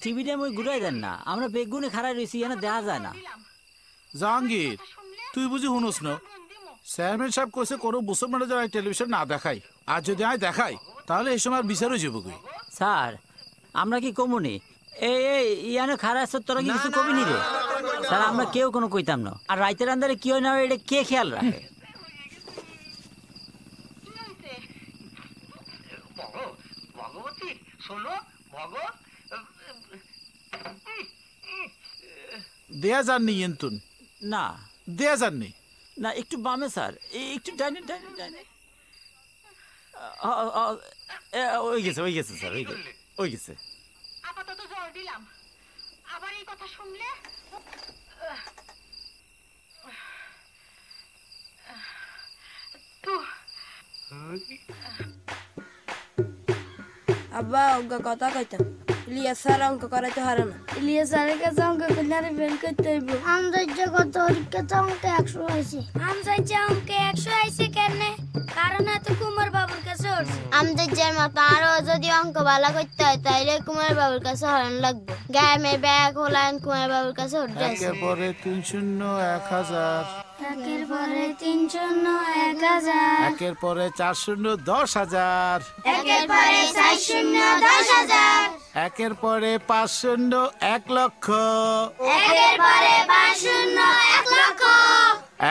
টিভিটা মই ঘুরাই দেন না, আমরা বেগুনে খাড়াই রয়েছি, এনে দেখা যায় না। জাহাঙ্গীর তুই বুঝি শুনোস না, চেয়ারম্যান সাহেব কইছে কোনো মুসলমানের যারা টেলিভিশন না দেখাই, আর যদি আয় দেখাই তাহলে এই সময় আর বিচার হয়ে যাবো। স্যার আমরা কি কমুনি এই এই ইয়ানো খারাপ আছে, তোরা কি কিছু কবি নি রে? স্যার আমরা কেউ কোনো কইতাম না, আর রাইতের আন্দারে কি হয় না হয় এটা কে খেয়াল রাখে? ভগবতী শোনো, দেয়া যাননি এন্তুন? না দেয়া যাননি না, একটু বামে স্যার, একটু ডাইনে ডাইনে ডাইনে। ওই গেছে ওই গেছে স্যার, ওই গেছে। আপাতত জ্বর দিলাম, আবার এই কথা শুনলে আব্বা অঙ্ক কথা কইতাম, ইলিয়াস স্যার অঙ্ক করাইতে পারে না। ইলিয়াস স্যারের কাছে অঙ্ক করলে আর ফেল করতে হইব। আমদাজ্য কত পরীক্ষাতে অঙ্ক 100 আইছে। আমদাজ্য অঙ্কে 100 আইছে কেন? কারণ এত কুমার বাবুর কাছে উঠছে। আমদাজ্যের মতো আরো যদি অঙ্ক ভালো করতে হয় তাইলে কুমার বাবুর কাছে হরণ লাগবে। গায়ে ব্যাগ হলান কুমার বাবুর কাছে উঠছে। একের পরে 3 শূন্য 1000, একের পরে 3 শূন্য 1000, একের পরে 4 শূন্য 10,000, একের পরে 4 শূন্য 10,000, একের পরে 5 শূন্য 1 লক্ষ, একের পরে 5 শূন্য 1 লক্ষ,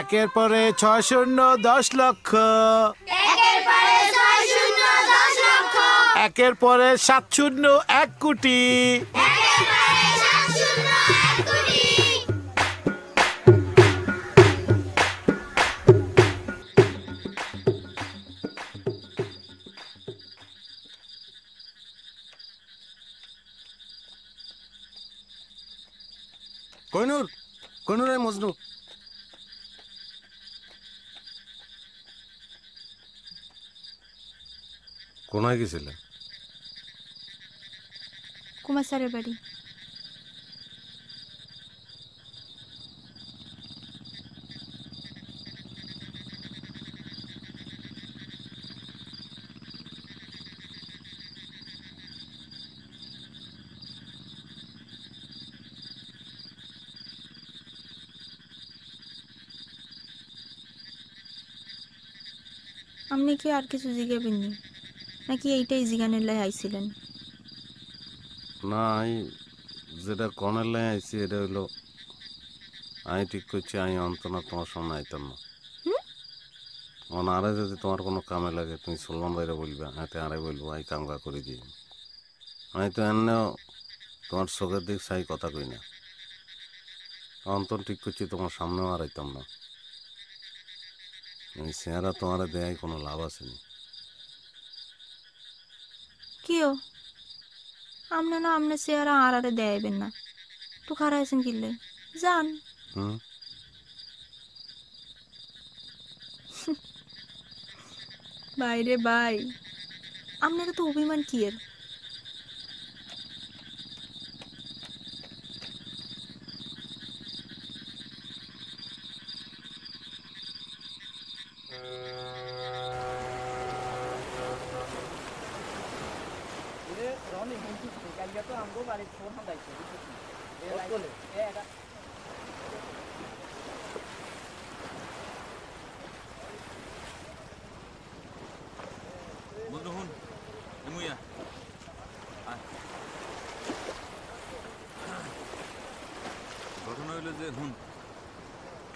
একের পরে 6 শূন্য 10 লক্ষ, একের পরে 6 শূন্য 10 লক্ষ, একের পরে 7 শূন্য 1 কোটি, একের পরে 7 শূন্য 1 কোটি। কইনুর, কইনুর এই মজনু। কোনায় গেছিলে? কুমার স্যারের বাড়ি। আপনি কি আর কিছু জিজ্ঞাবেন নি, নাকি এইটাই জিগানের লাই আইছিলেন? না, আমি যেটা কনের লাই আইছি এটা হইলো আমি ঠিক করছি আমি অন্তনা তোমার সামনে আইতাম না আরে যদি তোমার কোনো কামে লাগে তুমি সুলমান ভাইরা বলবে হাতে আরে বলবো আমি কামকা করে দিই আমি তো এমনিও তোমার চোখের দিক চাই কথা কই না অন্তন ঠিক করছি তোমার সামনেও আর আইতাম না এই চেহারা তোমার দেয় কোনো লাভ আছে না কিও আমনে না আমনে চেহারা আর আরে দেয়াইবেন না তো খারাপ আছেন কিনলে যান বাইরে বাই আপনারা তো অভিমান কি এর বন্ধু হুন এমুইয়া ঘটনা হইলো যে হুন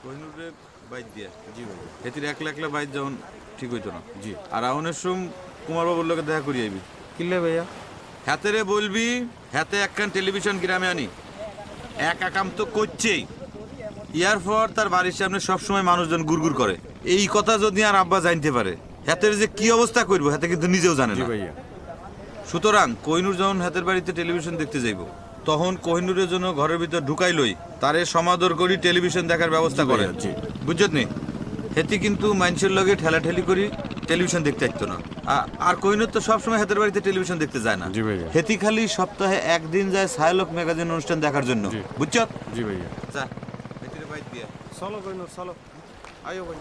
কোহিনুরে বাইক দিয়া জি ভাই এতির একলা একলা বাইক যখন ঠিক হইতো না জি আর আউনের সোম কুমার বাবুর লোকে দেখা করি আইবি কিনলে ভাইয়া হাতে রে বলবি হাতে একখান টেলিভিশন গ্রামে আনি এক আকাম তো করছেই ইয়ার পর তার বাড়ির সামনে সবসময় মানুষজন গুড়গুড় করে এই কথা যদি আর আব্বা জানতে পারে হাতের যে কি অবস্থা করবো হাতে কিন্তু নিজেও জানে না সুতরাং কোহিনুর যখন হাতের বাড়িতে টেলিভিশন দেখতে যাইব তখন কোহিনুরের জন্য ঘরের ভিতর ঢুকাই লই তারে সমাদর করি টেলিভিশন দেখার ব্যবস্থা করে বুঝছত নি হেতি কিন্তু মানুষের লগে ঠেলাঠেলি করি টেলিভিশন দেখতে আসতো না আর কোহিনুর তো সবসময় হাতের বাড়িতে টেলিভিশন দেখতে যায় না হেতি খালি সপ্তাহে একদিন যায় ছায়ালোক ম্যাগাজিন অনুষ্ঠান দেখার জন্য বুঝছত জি ভাইয়া যা হেতির বাইক দিয়া চলো কোহিনুর চলো আয়ো ভাই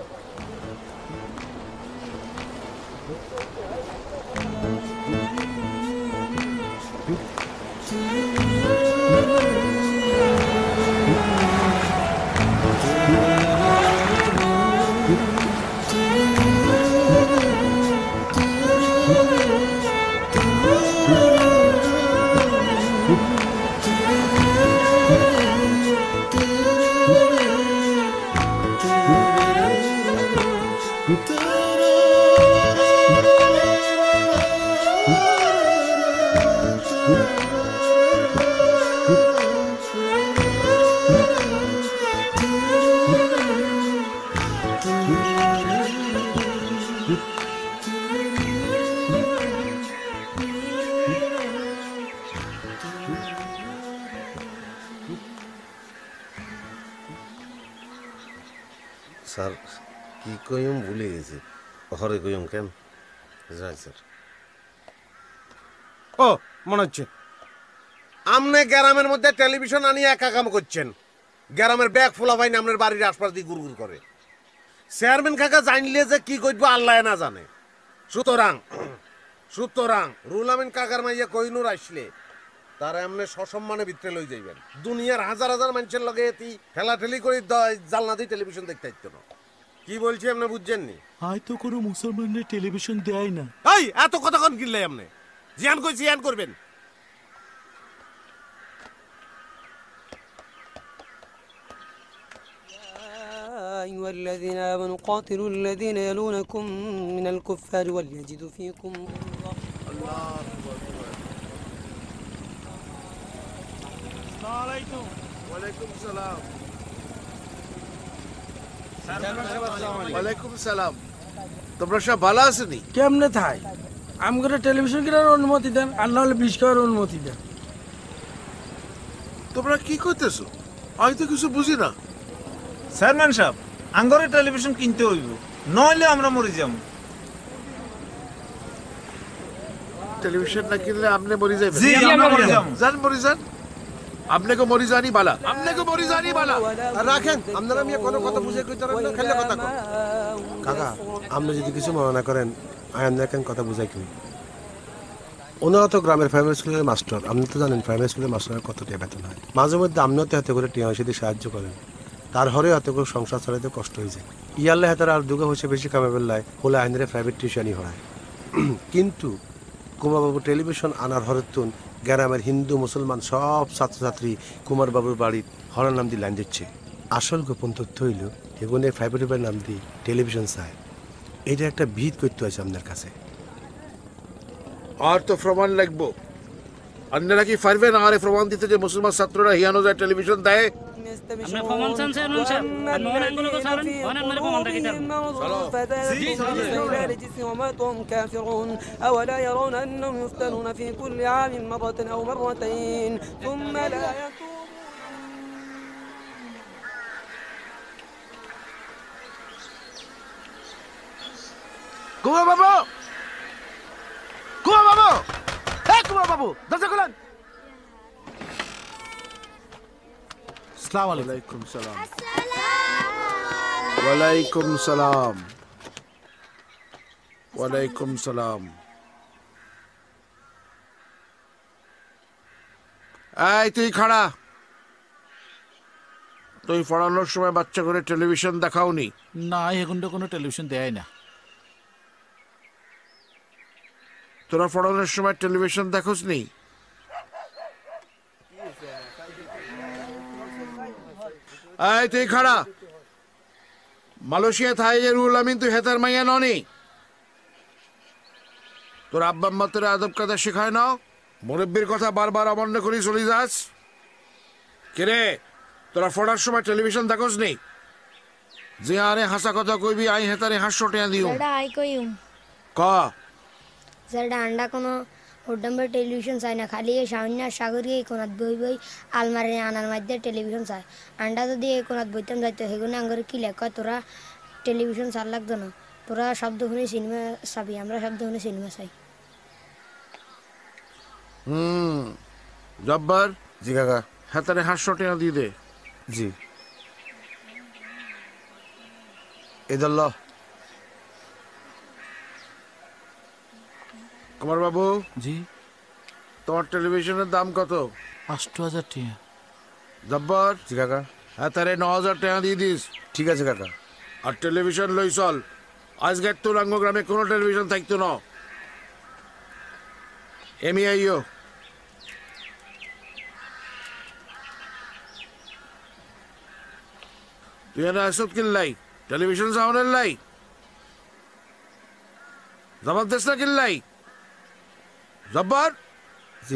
স্যার কি কইম ভুলে গেছি হরে কইম কেন যাই স্যার ও মনে হচ্ছে আমনে গ্রামের মধ্যে টেলিভিশন আনিয়ে একা কাম করছেন গ্রামের ব্যাগ ফুলা ভাই আপনার বাড়ির আশপাশ দিয়ে গুড়গুড় করে চেয়ারম্যান কাকা জানলে যে কি করবো আল্লাহ না জানে সুতরাং সুতরাং রুল আমিন কাকার মাইয়া কোহিনুর আসলে তারা এমনি সসম্মানে ভিতরে লই যাইবেন দুনিয়ার হাজার হাজার মানুষের লগে ঠেলাঠেলি করে জালনা দিয়ে টেলিভিশন দেখতে আসতো না কি বলছি আপনি বুঝছেন নি হয়তো কোনো মুসলমানের টেলিভিশন দেয় না এই এত কতক্ষণ কিনলে আপনি জিয়ান কই জিয়ান করবেন أيها الذين آمنوا قاتلوا الذين يلونكم من الكفار وليجدوا فيكم ওয়ালাইকুম সালাম ওয়ালাইকুম সালাম তোমরা সব ভালো আছো নি কেমনে থাই আমগরে টেলিভিশন কেনার অনুমতি দেন আর নাহলে বিষ খাওয়ার অনুমতি দেন তোমরা কি করতেছো আমি তো কিছু বুঝি না চেয়ারম্যান সাহেব আঙ্গরে টেলিভিশন কিনতে হইব নইলে আমরা মরে যাব টেলিভিশন না কিনলে আপনি মরে যাবেন জি আমরা মরে যাব জান মরে যান আপনাকে মরে জানি বালা আপনাকে মরে জানি বালা রাখেন আপনারা আমি কোনো কথা বুঝে কইতে পারেন না খালি কথা কন কাকা আপনি যদি কিছু মনে না করেন আয়ান দেখেন কথা বুঝাই কি ওনারা তো গ্রামের প্রাইমারি স্কুলের মাস্টার আপনি তো জানেন প্রাইমারি স্কুলের মাস্টারের কত টাকা বেতন হয় মাঝে মধ্যে আপনিও তো হাতে করে টিয়া হিসেবে সাহায্য করেন তার হরেও হাতে করে সংসার চালাতে কষ্ট হয়ে যায় ইয়ারলে হাতের আর দুগা হয়েছে বেশি কামে বেলায় হলে আইনের প্রাইভেট টিউশনই হয় কিন্তু কুমারবাবু টেলিভিশন আনার হরের তুন গ্রামের হিন্দু মুসলমান সব ছাত্রছাত্রী কুমারবাবুর বাড়ির হরের নাম দিয়ে লাইন দিচ্ছে আসল গোপন তথ্য হইল এগুলো ফাইবার নাম দিয়ে টেলিভিশন চায়। এটা একটা ভিত করতে হয়েছে আপনার কাছে। আর তো প্রমাণ লাগবো। আপনারা কি পারবেন আর প্রমাণ দিতে যে মুসলমান ছাত্ররা হিয়ানো যায় টেলিভিশন দেয়? আমরা প্রমাণ চান স্যার নুন স্যার আর মোহন আঙ্গুল কো সারেন মোহন আমরা প্রমাণ রাখি তার أولا يرون أنهم يفتنون في كل عام مرة أو مرتين ثم لا يتوبون কুমার বাবু, কুমার বাবু, এই কুমার বাবু, দরজা খুলেন। আসসালামু আলাইকুম সালাম। ওয়ালাইকুম সালাম। ওয়ালাইকুম সালাম। এই তুই খাড়া। তুই পড়ানোর সময় বাচ্চা করে টেলিভিশন দেখাওনি? না, এখন তো কোনো টেলিভিশন দেয় না। তোরা পড়ানোর সময় টেলিভিশন দেখোস নি? এই তুই খাড়া। মালয়েশিয়া থাই যে রুল আমিন তুই হেতার মাইয়া ননি? তোর আব্বা আম্মা তোর আদব কাদা শেখায় না? মুরব্বীর কথা বারবার অমান্য করি চলে যাস? কিরে তোরা পড়ার সময় টেলিভিশন দেখোস নি? যে আরে হাসা কথা কইবি আই হেতারে হাস্য টেয়া দিও। আই কইম ক যেটা আন্ডা কোনো হোডম্বর টেলিভিশন চাই না, খালি এই সামান্য সাগরকে এই কোনাত বই বই আলমারি আনার মধ্যে টেলিভিশন চায়। আন্ডা যদি এই কোনাত বইতাম যাইতো সেগুলো আঙ্গরে কি লেখ তোরা টেলিভিশন চাল লাগতো না, তোরা শব্দ শুনে সিনেমা চাবি, আমরা শব্দ শুনে সিনেমা চাই। জব্বার। জি কাকা। হাতারে হাস্য টেয়া দিয়ে দে। জি। এদল কুমার বাবু। জি। তোমার টেলিভিশনের দাম কত? ৮,০০০ টাকা। জব্বর। জি কাকা। হ্যাঁ তারে ৯,০০০ টাকা দিয়ে দিস। ঠিক আছে কাকা। আর টেলিভিশন লই চল। আজকে তুলাঙ্গ গ্রামে কোনো টেলিভিশন থাকতো না। এমি আইও। তুই এনে আসত কিনলাই টেলিভিশন সাউন্ডের লাই জবরদস্ত না কিনলাই? জব্বর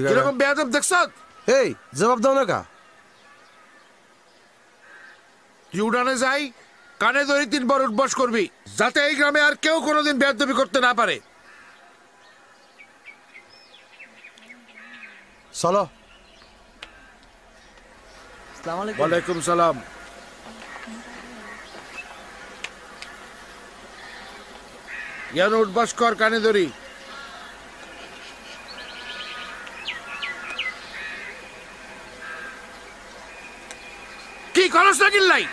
কিরকম বেয়াদব দেখছ? এই জবাব দাও না কা। তুই উড়ানে যাই কানে ধরি ৩ বার উঠবস করবি, যাতে এই গ্রামে আর কেউ কোনোদিন বেয়াদবি করতে না পারে। চলো। ওয়ালাইকুম সালাম। ইয়ান উঠবাস কর কানে ধরি। কি খরচ না কিনলাই?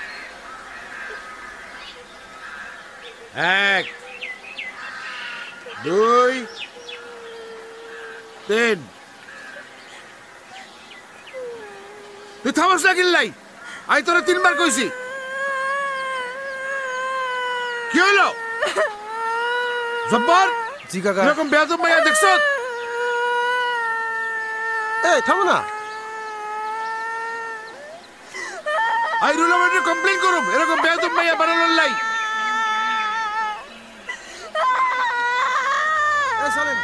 ১ ২ ৩। তুই থামস না কিনলাই? আই তোরা ৩ বার কইছি। কি হইল? জব্বর। জি কাকা। এরকম বেয়াদব মাইয়া দেখছ? এই থামো না। আই রুল আমাকে কমপ্লেইন করুম এরকম বেয়াদব মাইয়া বানানোর লাই। চলেন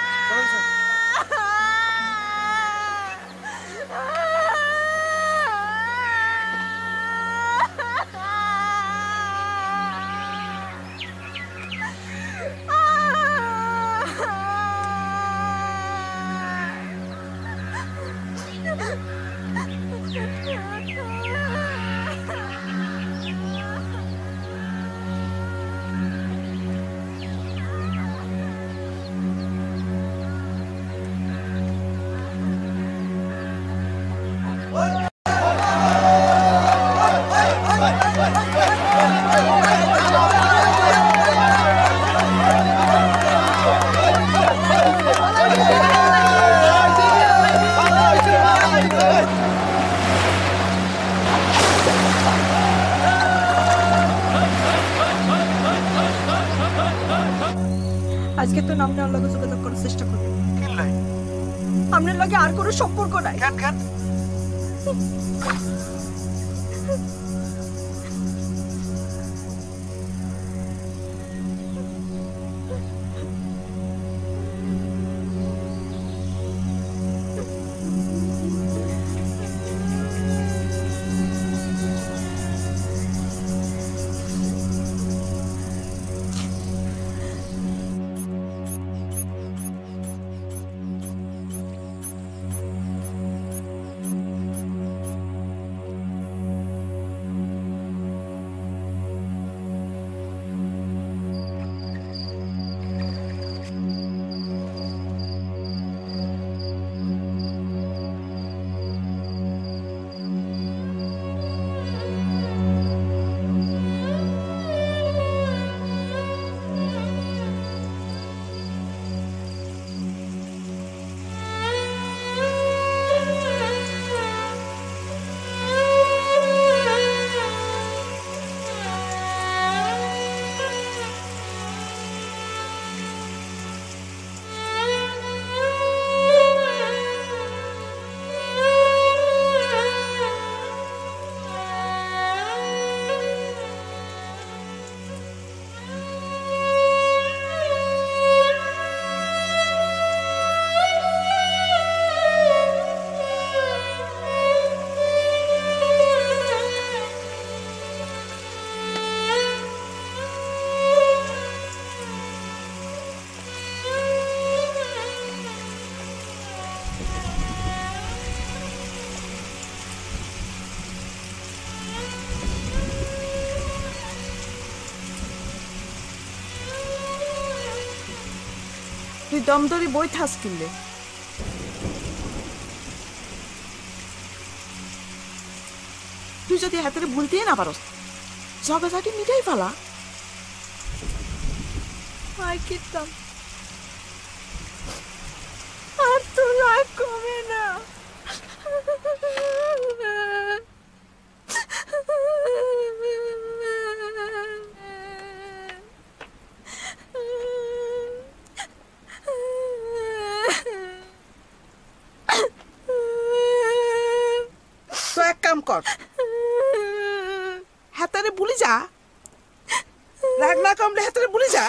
আজকে তো নামনে আর লগে যোগাযোগ করার চেষ্টা করব। আপনার লগে আর কোনো সম্পর্ক নাই। তুই দমদরি বই থাস কিনলে তুই যদি হাতের ভুলতে না পারস জগাজাটি মিটাই ফেলা আয় কিতাম আর তো রাগ কমে না তো এক কাম কর হাতারে ভুলে যা রাগ না কমলে হাতারে ভুলে যা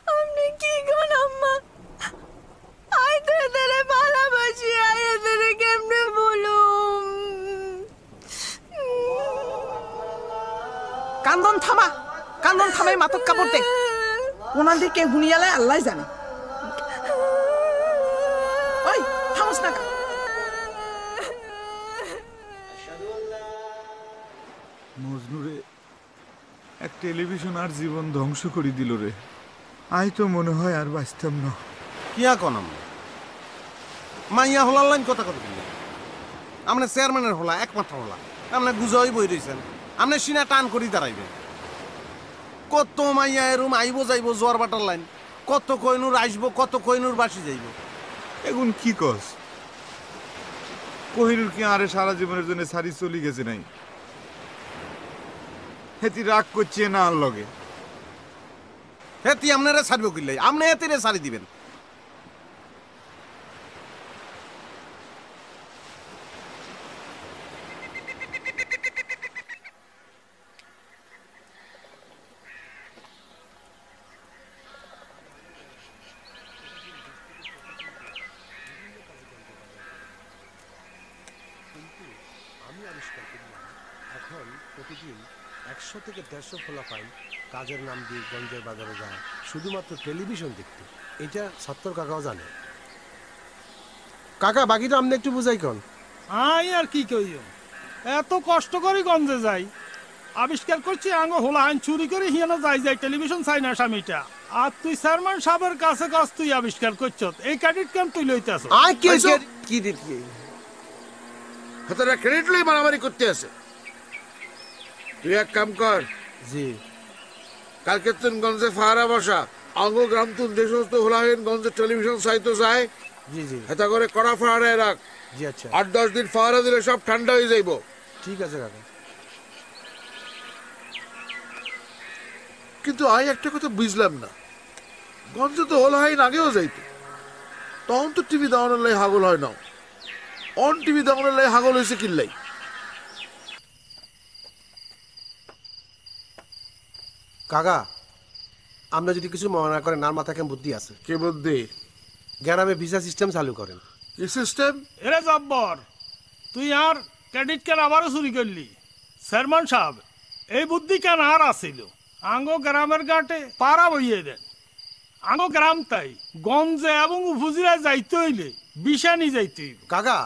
আপনি কি কোন আম্মা আয় তো এদের ভালোবাসি আয় এদের কেমনে বলুম কান্দন থামাই মাথক কাপড় দে ওনার দিকে হুনিয়ালে আল্লাহ জানে ওই থামস না মজনুরে এক টেলিভিশন আর জীবন ধ্বংস করে দিল রে আই তো মনে হয় আর বাঁচতাম না কিয়া কনাম মাইয়া হলার লাইন কথা কথা বললেন আপনি চেয়ারম্যানের হলা একমাত্র হলা আপনি গুজই বই রয়েছেন আপনি সিনা টান করি দাঁড়াইবেন কত মাইয়া এরম আইব যাইব জোয়ার বাটার লাইন কত কইনুর আসবো কত কইনুর বাসি যাইব এখন কি কস কোহিনুর কি আরে সারা জীবনের জন্য সারি চলি গেছে নাই হেতি রাগ করছে না আর লগে হেতি আপনারা ছাড়বে কিল্লাই আপনি হেতিরে ছাড়ি দিবেন আমি আবিষ্কার করলাম এখন প্রতিদিন 100 থেকে 150 ফলাফাইন কাজের নাম দিয়ে গঞ্জের বাজারে যায় শুধুমাত্র টেলিভিশন দেখতে এটা সত্তর কাকাও জানে কাকা বাকিটা আপনি একটু বুঝাই কোন আই আর কি কইও এত কষ্ট করে গঞ্জে যাই আবিষ্কার করছি আঙ্গ হোলা আইন চুরি করে হিয়ানো যাই টেলিভিশন চাই না স্বামীটা আর তুই চেয়ারম্যান সাহেবের কাছে কাছ তুই আবিষ্কার করছ এই ক্রেডিট কেন তুই লইতেছ আই কি দিতে হাতারা ক্রেডিট লই মারামারি করতে আছে তুই এক কাম কর জি কালকে তুই গঞ্জে ফাহারা বসা অঙ্গ গ্রাম তুন যে সমস্ত হোলাহীন গঞ্জে টেলিভিশন সাইতো যায় জি জি হেতা করে কড়া ফাহারায় রাখ জি আচ্ছা 8-10 দিন ফাহারা দিলে সব ঠান্ডা হয়ে যাইব ঠিক আছে কাকা কিন্তু আমি একটা কথা বুঝলাম না গঞ্জে তো হোলাহীন আগেও যাইতো তখন তো টিভি দাওয়ানোর লাই হাগল হয় না অন টিভি দাওয়ানোর লাই হাগল হয়েছে কিল্লাই কাকা আমরা যদি কিছু মনে না করেন আর মাথা কেমন বুদ্ধি আছে কি বুদ্ধি গ্রামে ভিসা সিস্টেম চালু করেন কি সিস্টেম এরে জব্বর তুই আর ক্রেডিট কেন আবারও চুরি করলি চেয়ারম্যান সাহেব এই বুদ্ধি কেন আর আসিল আঙ্গ গ্রামের ঘাটে পাড়া বইয়ে দেন আঙ্গ গ্রাম তাই গঞ্জে এবং উপজেলায় যাইতে হইলে বিশানি যাইতে হইব কাকা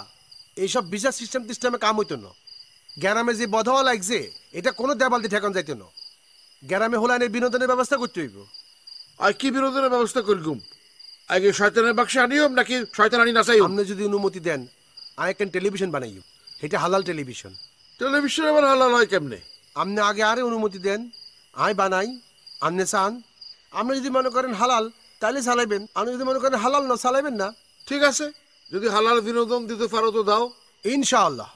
এইসব ভিসা সিস্টেমে কাম হইতো না গ্রামে যে বধওয়া লাগছে এটা কোনো দেবাল দিয়ে ঠেকান যাইতো না গ্রামে হোলানের বিনোদনের ব্যবস্থা করতে হইব আর কি বিনোদনের ব্যবস্থা করগুম আগে শয়তানের বাক্সে আনিও নাকি শয়তান আনি নাচাই আপনি যদি অনুমতি দেন আমি একটা টেলিভিশন বানাইও এটা হালাল টেলিভিশন টেলিভিশন আবার হালাল হয় কেমনে আপনি আগে আরে অনুমতি দেন আমি বানাই আপনি চান আপনি যদি মনে করেন হালাল তাহলে চালাইবেন আপনি যদি মনে করেন হালাল না চালাইবেন না ঠিক আছে যদি হালাল বিনোদন দিতে পারো তো দাও ইনশাআল্লাহ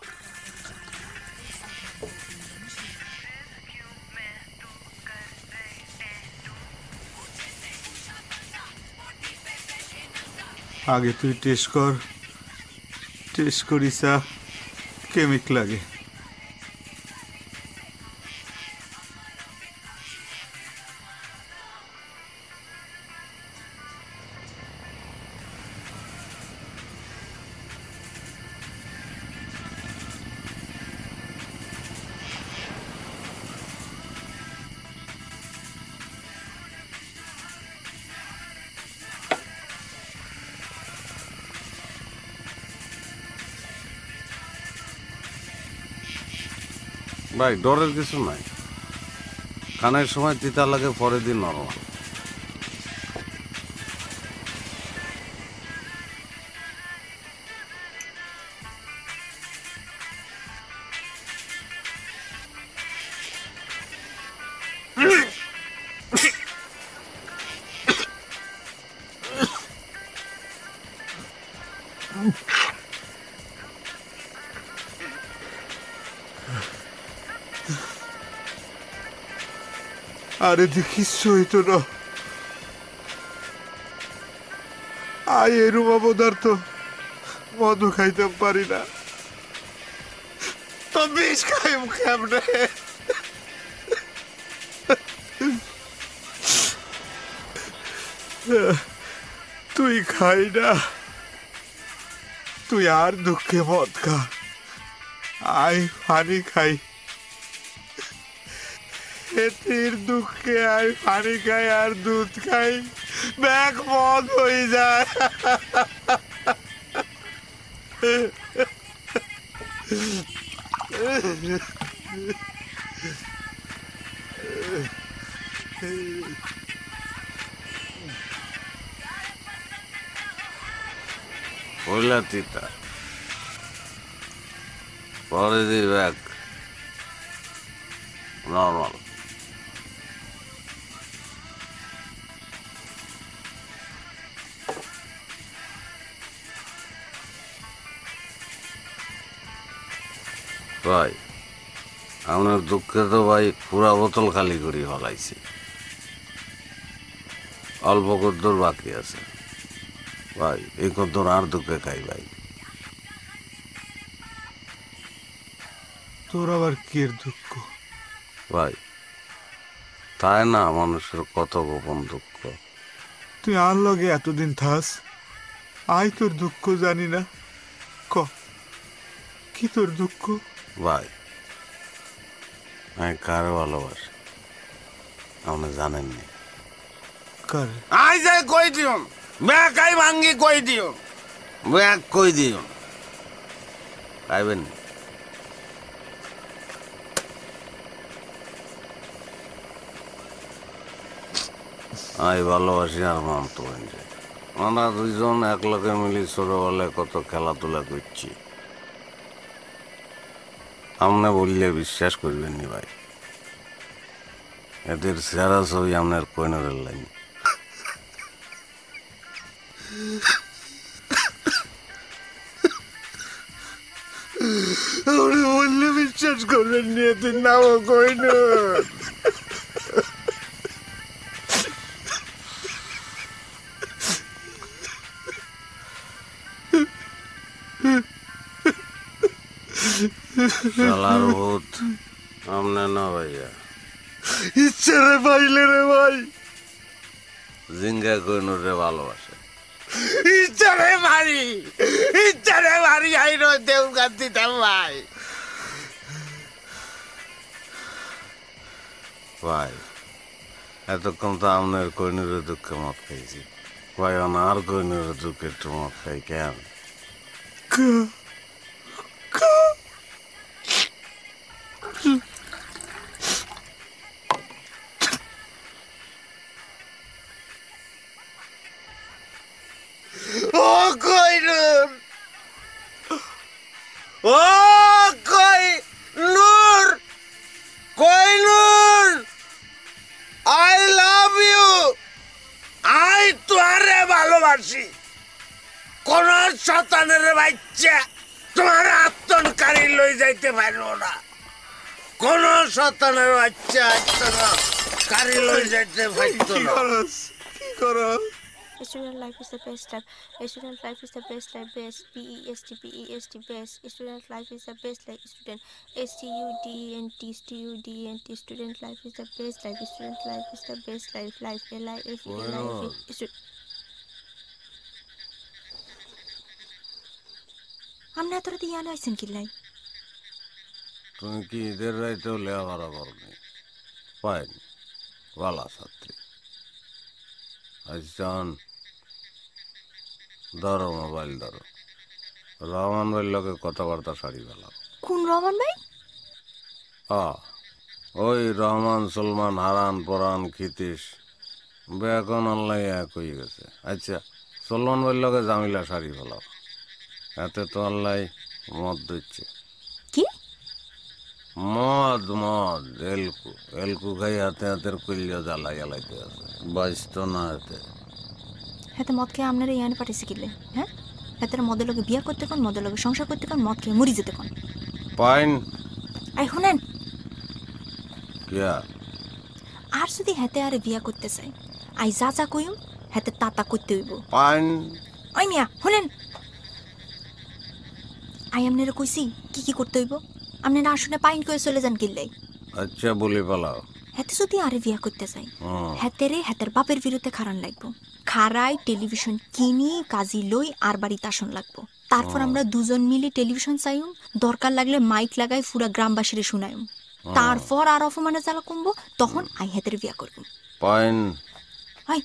আগে তুই টেস্ট করিস কেমিক লাগে ভাই ডরের কিছু নাই কানের সময় তিতা লাগে পরের দিন নরমাল আরে কিচ্ছু হইতো না। আই এরুম অবদার্থ মধু খাইতাম পারি না, তো বিষ খাইম কেমনে? তুই খাই না, তুই আর দুঃখে মদ খা, আই পানি খাই। এতির দুঃখে আই পানি খাই আর দুধ খাই, ব্যাগ মদ হয়ে যায়। পয়লা তিতা পরে দি ব্যাগ নর্মাল। ভাই আপনার দুঃখে তো ভাই পুরা বোতল খালি করে ফলাইছি, অল্প কদ্দুর বাকি আছে ভাই, এই কদ্দুর আর দুঃখে খাই ভাই। তোর আবার কি দুঃখ ভাই? তাই না, মানুষের কত গোপন দুঃখ। তুই আর লগে এতদিন থাস, আই তোর দুঃখ জানি না। ক কি তোর দুঃখ? ভাই আমি কারে ভালোবাসি আপনি জানেননি। কারে? আই যাই কই দিও, ব্যাগ আই ভাঙ্গি কই দিও, ব্যাগ কই দিও, খাইবেন নি? আই ভালোবাসি আর মামতো বোন। আমরা দুইজন এক লগে মিলি ছোটবেলায় কত খেলাধুলা করছি, আপনি বললে বিশ্বাস করবেন নি ভাই। এদের সেরা ছবি আপনার কোহিনুরের লাইন। বললে বিশ্বাস করবেন নি, এদের নাম কোহিনুর। শালার ভূত আমনে না ভাইয়া, ইচ্ছা রে পাইলে রে ভাই, জিঙ্গা কোহিনুরে ভালোবাসে। ইচ্ছারে মারি, ইচ্ছারে মারি, আই দেউ গান্তিতাম ভাই। ভাই এতক্ষণ তো আপনার কোহিনুরের দুঃখে মত খাইছি ভাই, আর কোহিনুরের দুঃখে একটু মত খাই কেন? ও কোহিনুর, ও Kohinoor, Kohinoor, I love you. I তোরে ভালোবাসি। কোন শতানের বাচ্চা তোমার আত্মনকারী লই যাইতে পারো না, কোন শতানের বাচ্চা আত্মনকারী লই যাইতে পারতো না। কি করো? Student life is the best life. Student life is the best life. Best. BEST. BEST. Best. Student life is the best life. Student. STUDENT. STUDENT. Student life is the best life. Student life is the best life. Life. LIFE. LIFE. আমরা তোর দিয়া নইছেন কিলাই? তুমি কি ঈদের রাইতেও লেখাপড়া করনি? পাইনি, ভালো ছাত্রী। আচ্ছা ধরো মোবাইল ধরো, রহমান ভাইয়ের লোকে কথাবার্তা সারি পেলাম। কোন রহমান ভাই? ওই রহমান, সলমান, হারান, পরান, ক্ষিতীশ এখন অনলাইন এক হয়ে গেছে। আচ্ছা সলমান ভাইয়ের লোকে জামিলা সারি পেলাম, এতে তো অনলাইন মদ দিচ্ছে। কি মদ? মদ এলকু, এলকু খাই হাতে হাতের কইলিও জ্বালাই জ্বালাইতে আছে, বাঁচত না হাতে। হ্যাঁ, তো মদ খেয়ে আপনারা ইয়ানে পাঠিয়েছি কিলে? হ্যাঁ হেতের মদের লগে বিয়া করতে কোন, মদের লগে সংসার করতে কোন, মদ খেয়ে মরি যেতে কোন। পাইন আই শুনেন, কিয়া আর যদি হেতে আরে বিয়া করতে চাই, আই যা যা কইম হেতে তা করতে হইব। পাইন ওই মিয়া শুনেন, আই আপনারা কইছি কি কি করতে হইব, আপনারা আর শুনে পাইন কয়ে চলে যান কিল্লাই। আচ্ছা বলি পালাও। হেতে যদি আরে বিয়া করতে চাই, হেতেরে হেতের বাপের বিরুদ্ধে খারান লাগবো, খারাই টেলিভিশন কিনি কাজি লই আর বাড়িতে আসন লাগবো। তারপর আমরা দুজন মিলে টেলিভিশন চাইম, দরকার লাগলে মাইক লাগাই পুরা গ্রামবাসীরে শুনাইম। তারপর আর অপমানে জ্বালা কমবো, তখন আই হেতের বিয়া করব। পাইন আই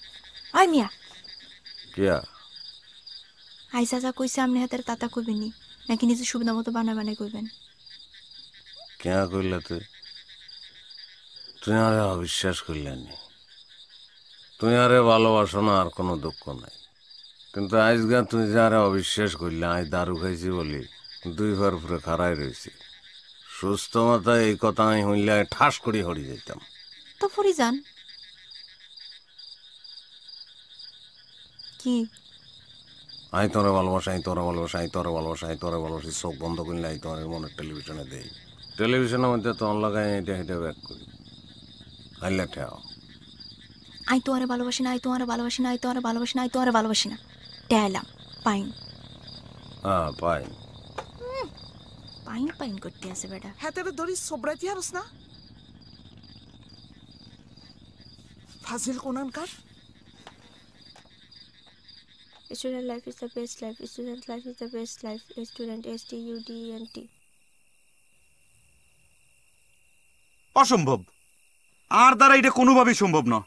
আই মিয়া কিয়া আই যা যা কইছে আপনি হেতের তাতা কইবেনি নাকি নিজে সুবিধা মতো বানায় কইবেন? কিয়া কইলা তুই আরে অবিশ্বাস করলেনি, তুই আরে ভালোবাসো না, আর কোনো দুঃখ নাই। কিন্তু আজগা তুই যে আরে অবিশ্বাস করলে, আজ দারু খাইছি বলি 2 বার উপরে খাড়াই রয়েছি। সুস্থ মাথায় এই কথা আমি হইলে ঠাস করি হরি যেতাম। তো ফরি যান কি? আই তোরে ভালোবাসা, আই তোরে ভালোবাসা, আই তোরে ভালোবাসা, আই তোরে ভালোবাসি। চোখ বন্ধ করলে আই তোর মনে টেলিভিশনে দেই, টেলিভিশনের মধ্যে তোর লাগাই এটা হেঁটে ব্যাক করি। আইলে ঠেও আই তোমারে ভালোবাসি না, আই তোমারে ভালোবাসি না, আই তোমারে ভালোবাসি না, আই তোমারে ভালোবাসি না। টেলাম পাইন। হ্যাঁ পাইন পাইন পাইন করতে আছে বেটা। হ্যাঁ তেরে ধরি সোবরাইতে হারস না ফাজিল কোনানকার। Student life is the best life. Student life is the best life. Student STUDENT. অসম্ভব, আর দ্বারা এটা কোনোভাবেই সম্ভব না।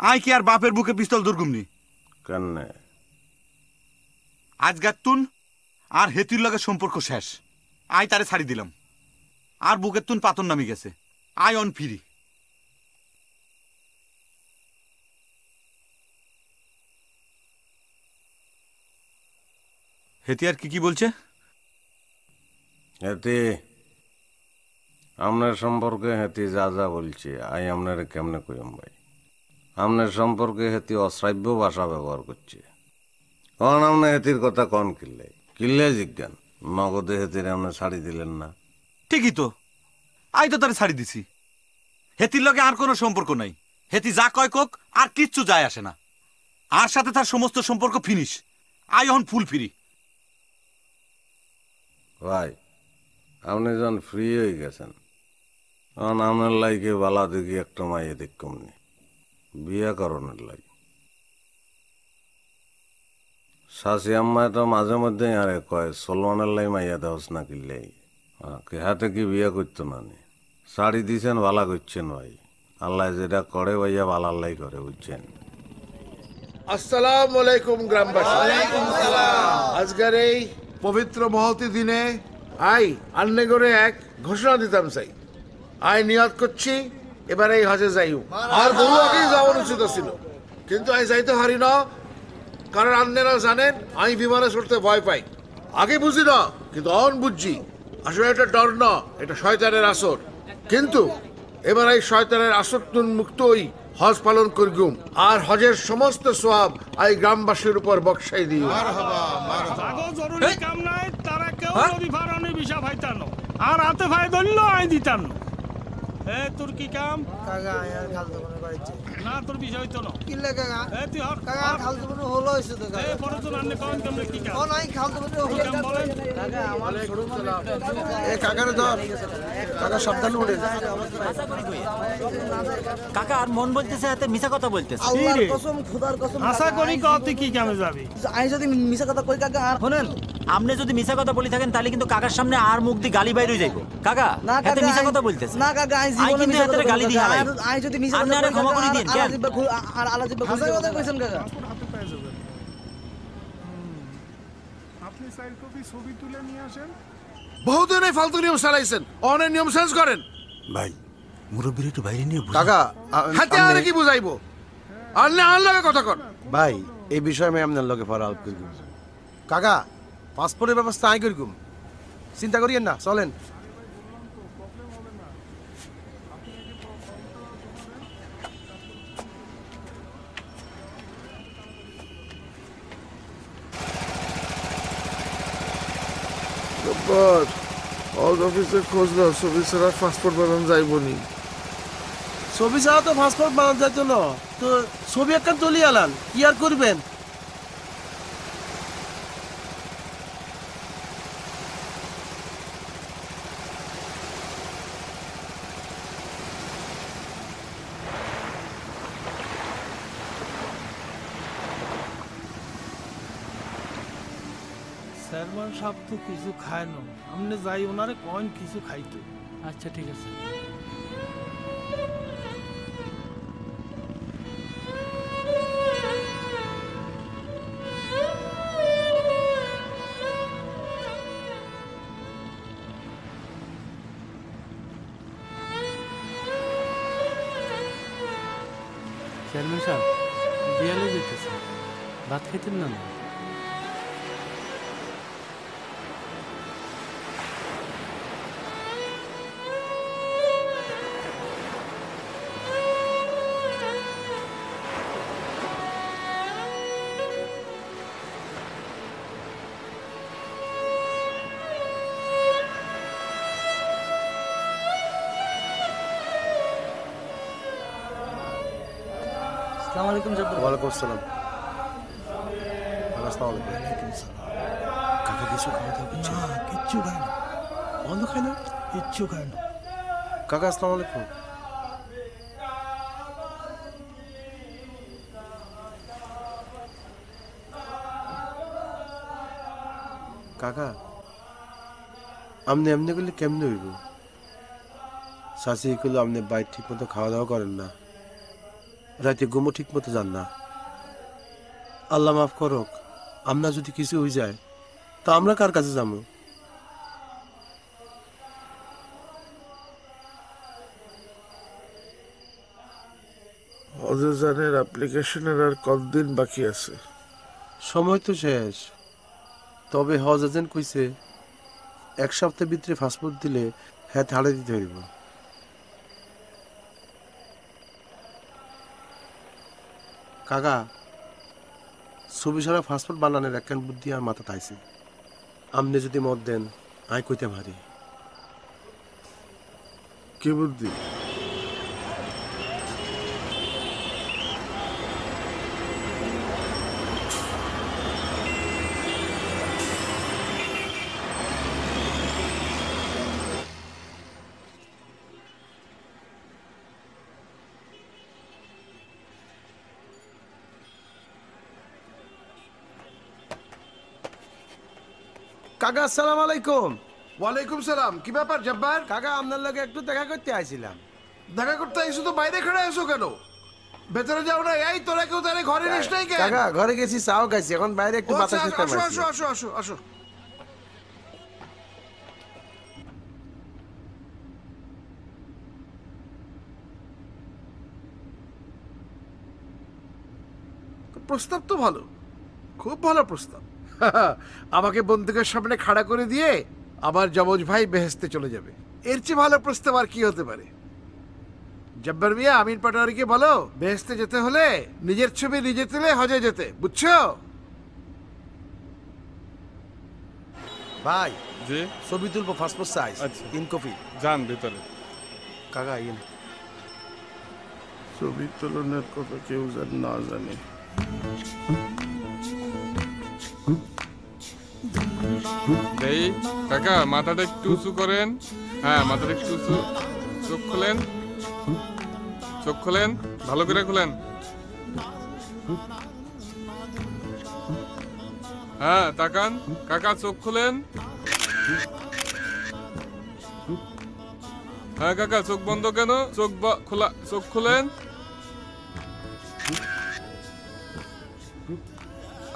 আই কি আর বাপের বুকে পিস্তল দুর্গুমনি কেন? আজ গাতুন আর হেতির লগে সম্পর্ক শেষ। আই তারে ছাড়ি দিলাম, আর বুকের তুন পাতন নামি গেছে। আই অন ফিরি। হেতি আর কি বলছে? হেতি আপনার সম্পর্কে হেতি যা যা বলছে, আই আপনার কেমনে কইম ভাই? আপনার সম্পর্কে হেতি অশ্রাব্য ভাষা ব্যবহার করছে। কন আপনি হেতির কথা কন কিল্লে জিজ্ঞান নগদে হেতির আপনি ছাড়ি দিলেন না? ঠিকই তো, আই তো তারে ছাড়ি দিছি। হেতির লগে আর কোনো সম্পর্ক নাই। হেতি যা কয় কোক, আর কিচ্ছু যায় আসে না। আর সাথে তার সমস্ত সম্পর্ক ফিনিশ। আই এখন ফুল ফ্রি। ভাই আপনি যখন ফ্রি হয়ে গেছেন, তখন আপনার লাইকে বালা দেখি একটা মাইয়ে দেখুন নি, বিয়া করণের লাই। শাশি আম্মায় তো মাঝে মধ্যে আরে কয় সলমানের লাই মাইয়া দেওস না কিনলে হাতে কি বিয়া করতো না নি? শাড়ি দিছেন ভালা করছেন ভাই, আল্লাহ যেটা করে ভাইয়া ভালাল্লাই করে, বুঝছেন? আসসালামু আলাইকুম গ্রামবাসী। আজকের এই পবিত্র মহতি দিনে আই আন্নে করে এক ঘোষণা দিতাম চাই। আই নিয়ত করছি এবার এই হজে যাইও, আর বহু আগেই যাওয়ার উচিত ছিল, কিন্তু আমি যাইতে পারি না। কারণ আন্নেরা জানেন আমি বিমানে চড়তে ভয় পাই। আগে বুঝি না, কিন্তু অন বুঝছি আসলে এটা ডর না, এটা শয়তানের আসর। কিন্তু এবার এই শয়তানের আসক্তুন মুক্ত হই হজ পালন করিগুম, আর হজের সমস্ত সোয়াব আই গ্রামবাসীর উপর বক্সাই দিও। জরুরি কাম নাই, তারা কেউ নদী ফারানি বিষা ভাইতানো আর হাতে ভাই ধরলো আই দিতাম। এ তোর কি কাম? কাকা আর খালতো মনে করেছে না, তোর বিষয় হইতো না। কি লাগে কাকা? এ তুই হর কাকা খালতো মনে হলো হইছে তো কাকা। এ পরে তো রান্না কোন কেমনে কি কাম? ও নাই খালতো মনে হলো কাম বলেন কাকা। আমার ছোট সালাম এ কাকারে ধর, কাকা সাবধান উঠে। কাকা আর মন বলতেছে হাতে মিছা কথা বলতেছে। আল্লাহর কসম খোদার কসম আশা করি কত কি কামে যাবি? আমি যদি মিছা কথা কই কাকা আর শুনেন, আপনি যদি মিছা কথা বলি থাকেন তাহলে কিন্তু কাকার সামনে আর মুখ দিয়ে গালি বাইরে যাইবো। কাকা না হাতে কাকা মিছা কথা বলতেছে না কাকা। আই কিন্তু হাতে গালি দিয়ে হারাই। আই যদি মিছা আপনি কথা আর ক্ষমা করে দিন কেন? আর আল্লাহ জিব্বা হাসা কথা কইছেন কাকা। আপনি সাইড কপি ছবি তুলে নিয়ে আসেন। বহুদিন এই ফালতু নিয়ম চালাইছেন, অনেক নিয়ম চেঞ্জ করেন। ভাই মুরব্বীর একটু বাইরে নিয়ে কাকা হাতে আর কি বুঝাইবো? আনলে আনলে কথা কর ভাই, এই বিষয়ে আমি আপনার লগে পরে আলাপ করিব। কাকা পাসপোর্টের ব্যবস্থা আই করিম, চিন্তা করিয়েন না, চলেন। জব্বার হজ অফিসে খোঁজ নাও, ছবি ছাড়া পাসপোর্ট বানানো যাইবনি। ছবি ছাড়া তো পাসপোর্ট বানানো যাইতো না, তো ছবি একটা তুলি আলান, কি আর করবেন? চেয়ারম্যান সাহেব তো কিছু খায় না, আপনি যাই ওনারে কয়েন কিছু খাইতো। আচ্ছা ঠিক আছে। চেয়ারম্যান সাহেব বিয়ালে যেতেছে, ভাত খাইতেন না? আসসালামু আলাইকুম জব্বার। ওয়ালাইকুম আসসালাম। আসসালামু আলাইকুম। কাকা কিছু খাওয়া দাওয়া করছে? না কিচ্ছু খায় না। বন্ধ খায় না? কিচ্ছু খায় না। কাকা আসসালামু আলাইকুম। কাকা আপনি এমনি করলে কেমনে হইব? শাশি করলে আপনি বাইর ঠিক মতো খাওয়া দাওয়া করেন না, রাতে ঘুমো ঠিক মতো যান না। আল্লাহ মাফ করুক, আমরা যদি কিছু হয়ে যায় তা আমরা কার কাছে যাবো? হজের অ্যাপ্লিকেশনের আর কতদিন বাকি আছে? সময় তো শেষ, তবে হজ এজেন্ট কইছে 1 সপ্তাহের ভিতরে পাসপোর্ট দিলে হ্যাঁ ছাড়ে দিতে হইব। কাকা ছবি ছাড়া পাসপোর্ট বানানোর একখান বুদ্ধি আর মাথা তাইছে, আপনি যদি মত দেন আই কইতে পারি। কি বুদ্ধি? কাকা আসসালামু আলাইকুম। ওয়ালাইকুম সালাম। কি ব্যাপার জব্বার? কাকা আপনার লগে একটু দেখা করতে আইছিলাম। দেখা করতে আইছো তো বাইরে খড়ে আছো কেন? ভেতরে যাও না। এই তোরা কেউ তাহলে ঘরে নিস নাই কেন? কাকা ঘরে গেছি, চাও খাইছি, এখন বাইরে একটু বাতাস খেতে আসো পারছি। আসো আসো আসো আসো। প্রস্তাব তো ভালো, খুব ভালো প্রস্তাব। আমাকে বন্দুকের সামনে খাড়া করে দিয়ে আমার যমজ ভাই বেহেশতে চলে যাবে, এর চেয়ে ভালো প্রস্তাব আর কি হতে পারে? জব্বার মিয়া আমিন পাটোয়ারিকে বলো বেহেশতে যেতে হলে নিজের ছবি নিজে তুলে হজে যেতে, বুঝছো? ভাই জি ছবি তুলবো, পাসপোর্ট সাইজ, 3 কপি। যান ভিতরে। কাকা ইন ছবি তুলনের কথা কেউ না জানে। দেই কাকা মাথাটা একটু উঁচু করেন। হ্যাঁ মাথাটা একটু উঁচু। চোখ খোলেন, চোখ খোলেন, ভালো করে খোলেন। হ্যাঁ তাকান কাকা, চোখ খোলেন। হ্যাঁ কাকা চোখ বন্ধ কেন? চোখ খোলা, চোখ খোলেন।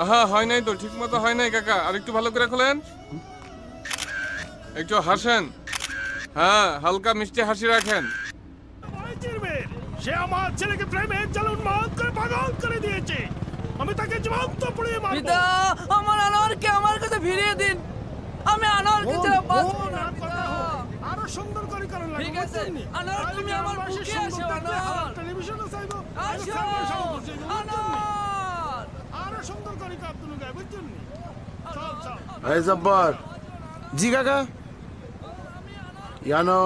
হ্যাঁ হয় নাই তো, ঠিক মতো হয় নাই কাকা, আর একটু ভালো করে খোলেন, একটু হাসেন। হ্যাঁ হালকা মিষ্টি হাসি রাখেন। সে আমার ছেলেকে প্রেমের জালে উন্মাদ করে পাগল করে দিয়েছে, আমি তাকে জীবন্ত পুড়িয়ে মারব। পিতা আমার আনোয়ারকে আমার কাছে ফিরিয়ে দিন, আমি আনোয়ারকে ছাড়া বাঁচবো না। আরো সুন্দর করে করেন লাগে। ঠিক আছে আনোয়ার, তুমি আমার বুকে আসো আনোয়ার। টেলিভিশনে চাইবো আসো আনোয়ার, আরো সুন্দর করে কাপ তুমি গায়, বুঝছেন? চল চল। এই জব্বার জি কাকা। জানো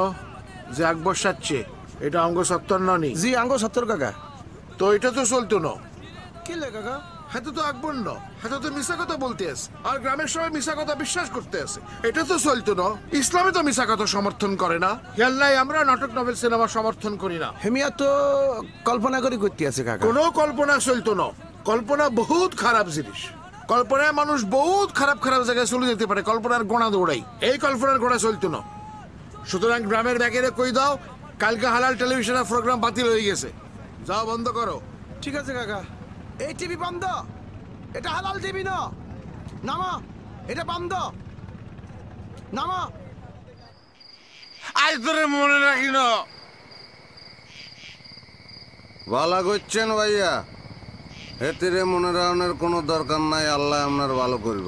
যে আকবর সাচ্ছে এটা অঙ্গ 70 ননি? জি অঙ্গ 70 কাকা। তো এটা তো চলতো না। কি লে কাকা? হাতে তো আকবর ন, হাতে তো মিশা কথা বলতে আছে, আর গ্রামের সবাই মিশা কথা বিশ্বাস করতে আছে। এটা তো চলতো না। ইসলামে তো মিশা কথা সমর্থন করে না। ইয়াল্লাই আমরা নাটক নভেল সিনেমা সমর্থন করি না। হেমিয়া তো কল্পনা করে করতে আছে কাকা। কোনো কল্পনা চলতো না। কল্পনা বহুত খারাপ জিনিস। কল্পনায় মানুষ বহুত খারাপ খারাপ জায়গায় চলে যেতে পারে। কল্পনার গোড়া দৌড়াই, এই কল্পনার গোড়া চলতো না। সুতরাং গ্রামের ব্যাগেরে কই দাও কালকে হালাল টেলিভিশনের প্রোগ্রাম বাতিল হয়ে গেছে, যাও বন্ধ করো। ঠিক আছে কাকা। এই টিভি বন্ধ, এটা হালাল টিভি না। নামা, এটা বন্ধ। নামা। আজ ধরে মনে রাখি না। ভালো করছেন ভাইয়া, এতে মনে রাখনের কোনো দরকার নাই। আল্লাহ আপনার ভালো করব।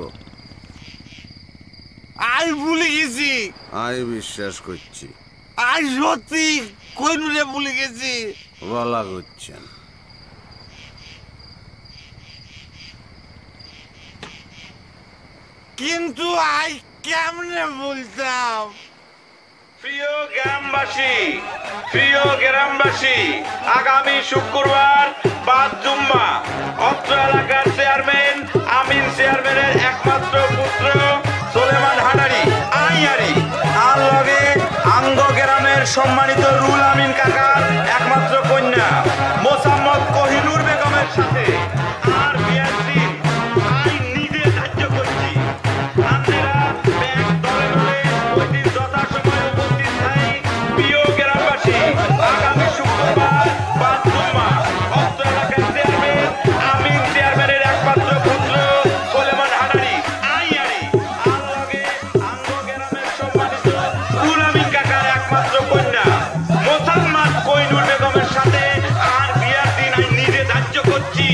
আই ভুলে গেছি। আই বিশ্বাস করছি। আই সত্যি কই নুরে ভুলে গেছি। ভালো করছেন। কিন্তু আই কেমনে বলতাম। প্রিয় গ্রামবাসী, আগামী শুক্রবার 5 জুম্মা অত্র এলাকার চেয়ারম্যান আমিন চেয়ারম্যানের একমাত্র পুত্র সোলেমান হাটারি আইয়ারি আর লগে আঙ্গ গ্রামের সম্মানিত রুল আমিন কাকার একমাত্র কন্যা মোসাম্মদ কোহিনুর বেগমের সাথে আর বিয়ের দিন আই নিজে ধার্য করছি। আপনারা ব্যাগ দলে দলে ওই দিন যথাসময়ে উপস্থিত থাই। প্রিয় গ্রামবাসী, আগামী শুক্রবার 5 জুম্মা অত্র এলাকার চেয়ারম্যান আমিন চেয়ারম্যানের একমাত্র পুত্র সোলেমান হাটারি আইয়ারি আর লগে আঙ্গ গ্রামের সম্মানিত রুল আমিন কাকার একমাত্র কন্যা মোসাম্মদ কোহিনুর বেগমের সাথে আর বিয়ার দিন আমি নিজে ধার্য করছি।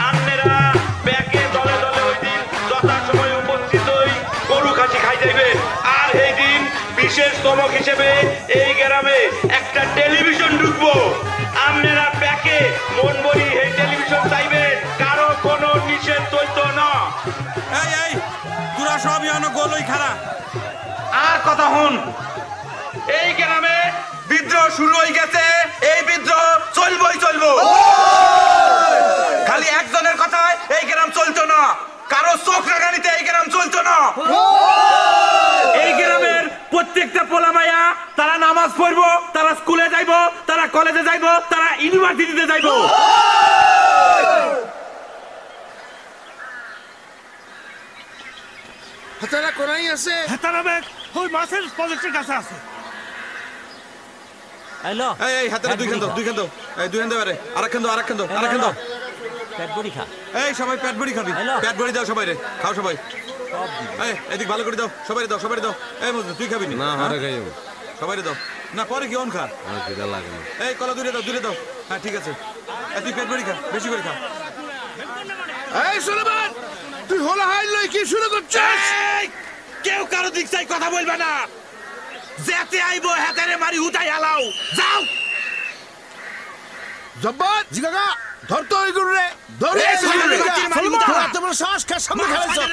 আপনারা ব্যাগে দলে দলে ওই দিন যথাসময়ে উপস্থিত হই গরু খাসি খাই যাইবেন। আর এই দিন বিশেষ চমক হিসেবে এই গ্রামে একটা টেলিভিশন ঢুকবো। আপনারা ব্যাকে মন বলি এই টেলিভিশন চাইবেন, কারো কোনো নিষেধ চলতো না। এই তোরা সব ইয়ানো গোলই খারা। আর কথা হন, এই গ্রামে বিদ্রোহ শুরু হয়ে গেছে। এই বিদ্রোহ চলবো। খালি একজনের কথায় এই গ্রাম চলতো না, কারো চোখ রাগানিতে এই গ্রাম চলতো না। এই গ্রামের প্রত্যেকটা পোলা মাইয়া তারা নামাজ পড়বো, তারা স্কুলে যাইবো, তারা কলেজে যাইবো, তারা ইউনিভার্সিটিতে যাইবো। হাতারা কোনাই আছে। হাতারা ব্যাগ ওই মাছের প্রজেক্টের কাছে আছে। হ্যালো এই হাতারা দুই খান দাও। এই দুই খান দাও। আরেকখান দাও। পেট বড়ি খা। এই সবাই পেট ভরি খাবি। পেট ভরি দাও সবাই রে, খাও সবাই। এই এদিক ভালো করে দাও, সবাই দাও। এই মজনু তুই খাবি না? হারে খাই সবাই দাও না, পরে কি অন খা। আমার খিদা লাগে না। এই কলা দূরে দাও। হ্যাঁ ঠিক আছে, তুই পেট ভরি খা, বেশি করে খা। এই সুলেমান, তুই হোলা হাই লই কি শুরু করছিস? কেউ কারো দিক চাই কথা বলবে না। যেতে আইবো হাতারে মারি উঠাই হালাও। যাও জব্বার। জি কাকা, ধর তো ওই গুরু রে। ধরে তোমরা শ্বাস খা সামনে খেলাইছো।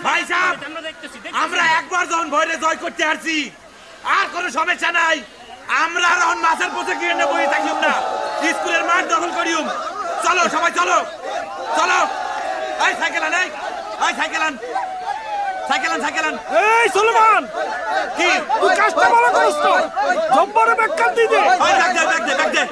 ভাই সাহেব, আমরা একবার যখন ভয়রে জয় করতে আসছি আর কোনো সমস্যা নাই। আমরা এখন মাছের পথে গিয়ে বই থাকিম না, স্কুলের মাঠ দখল করিম। চলো সবাই চলো। এই সাইকেল আন। এই সুলেমান, কি তুই কাজটা ভালো করিস তো। জব্বরে ব্যাগ কাট দি দে। ব্যাগ দে।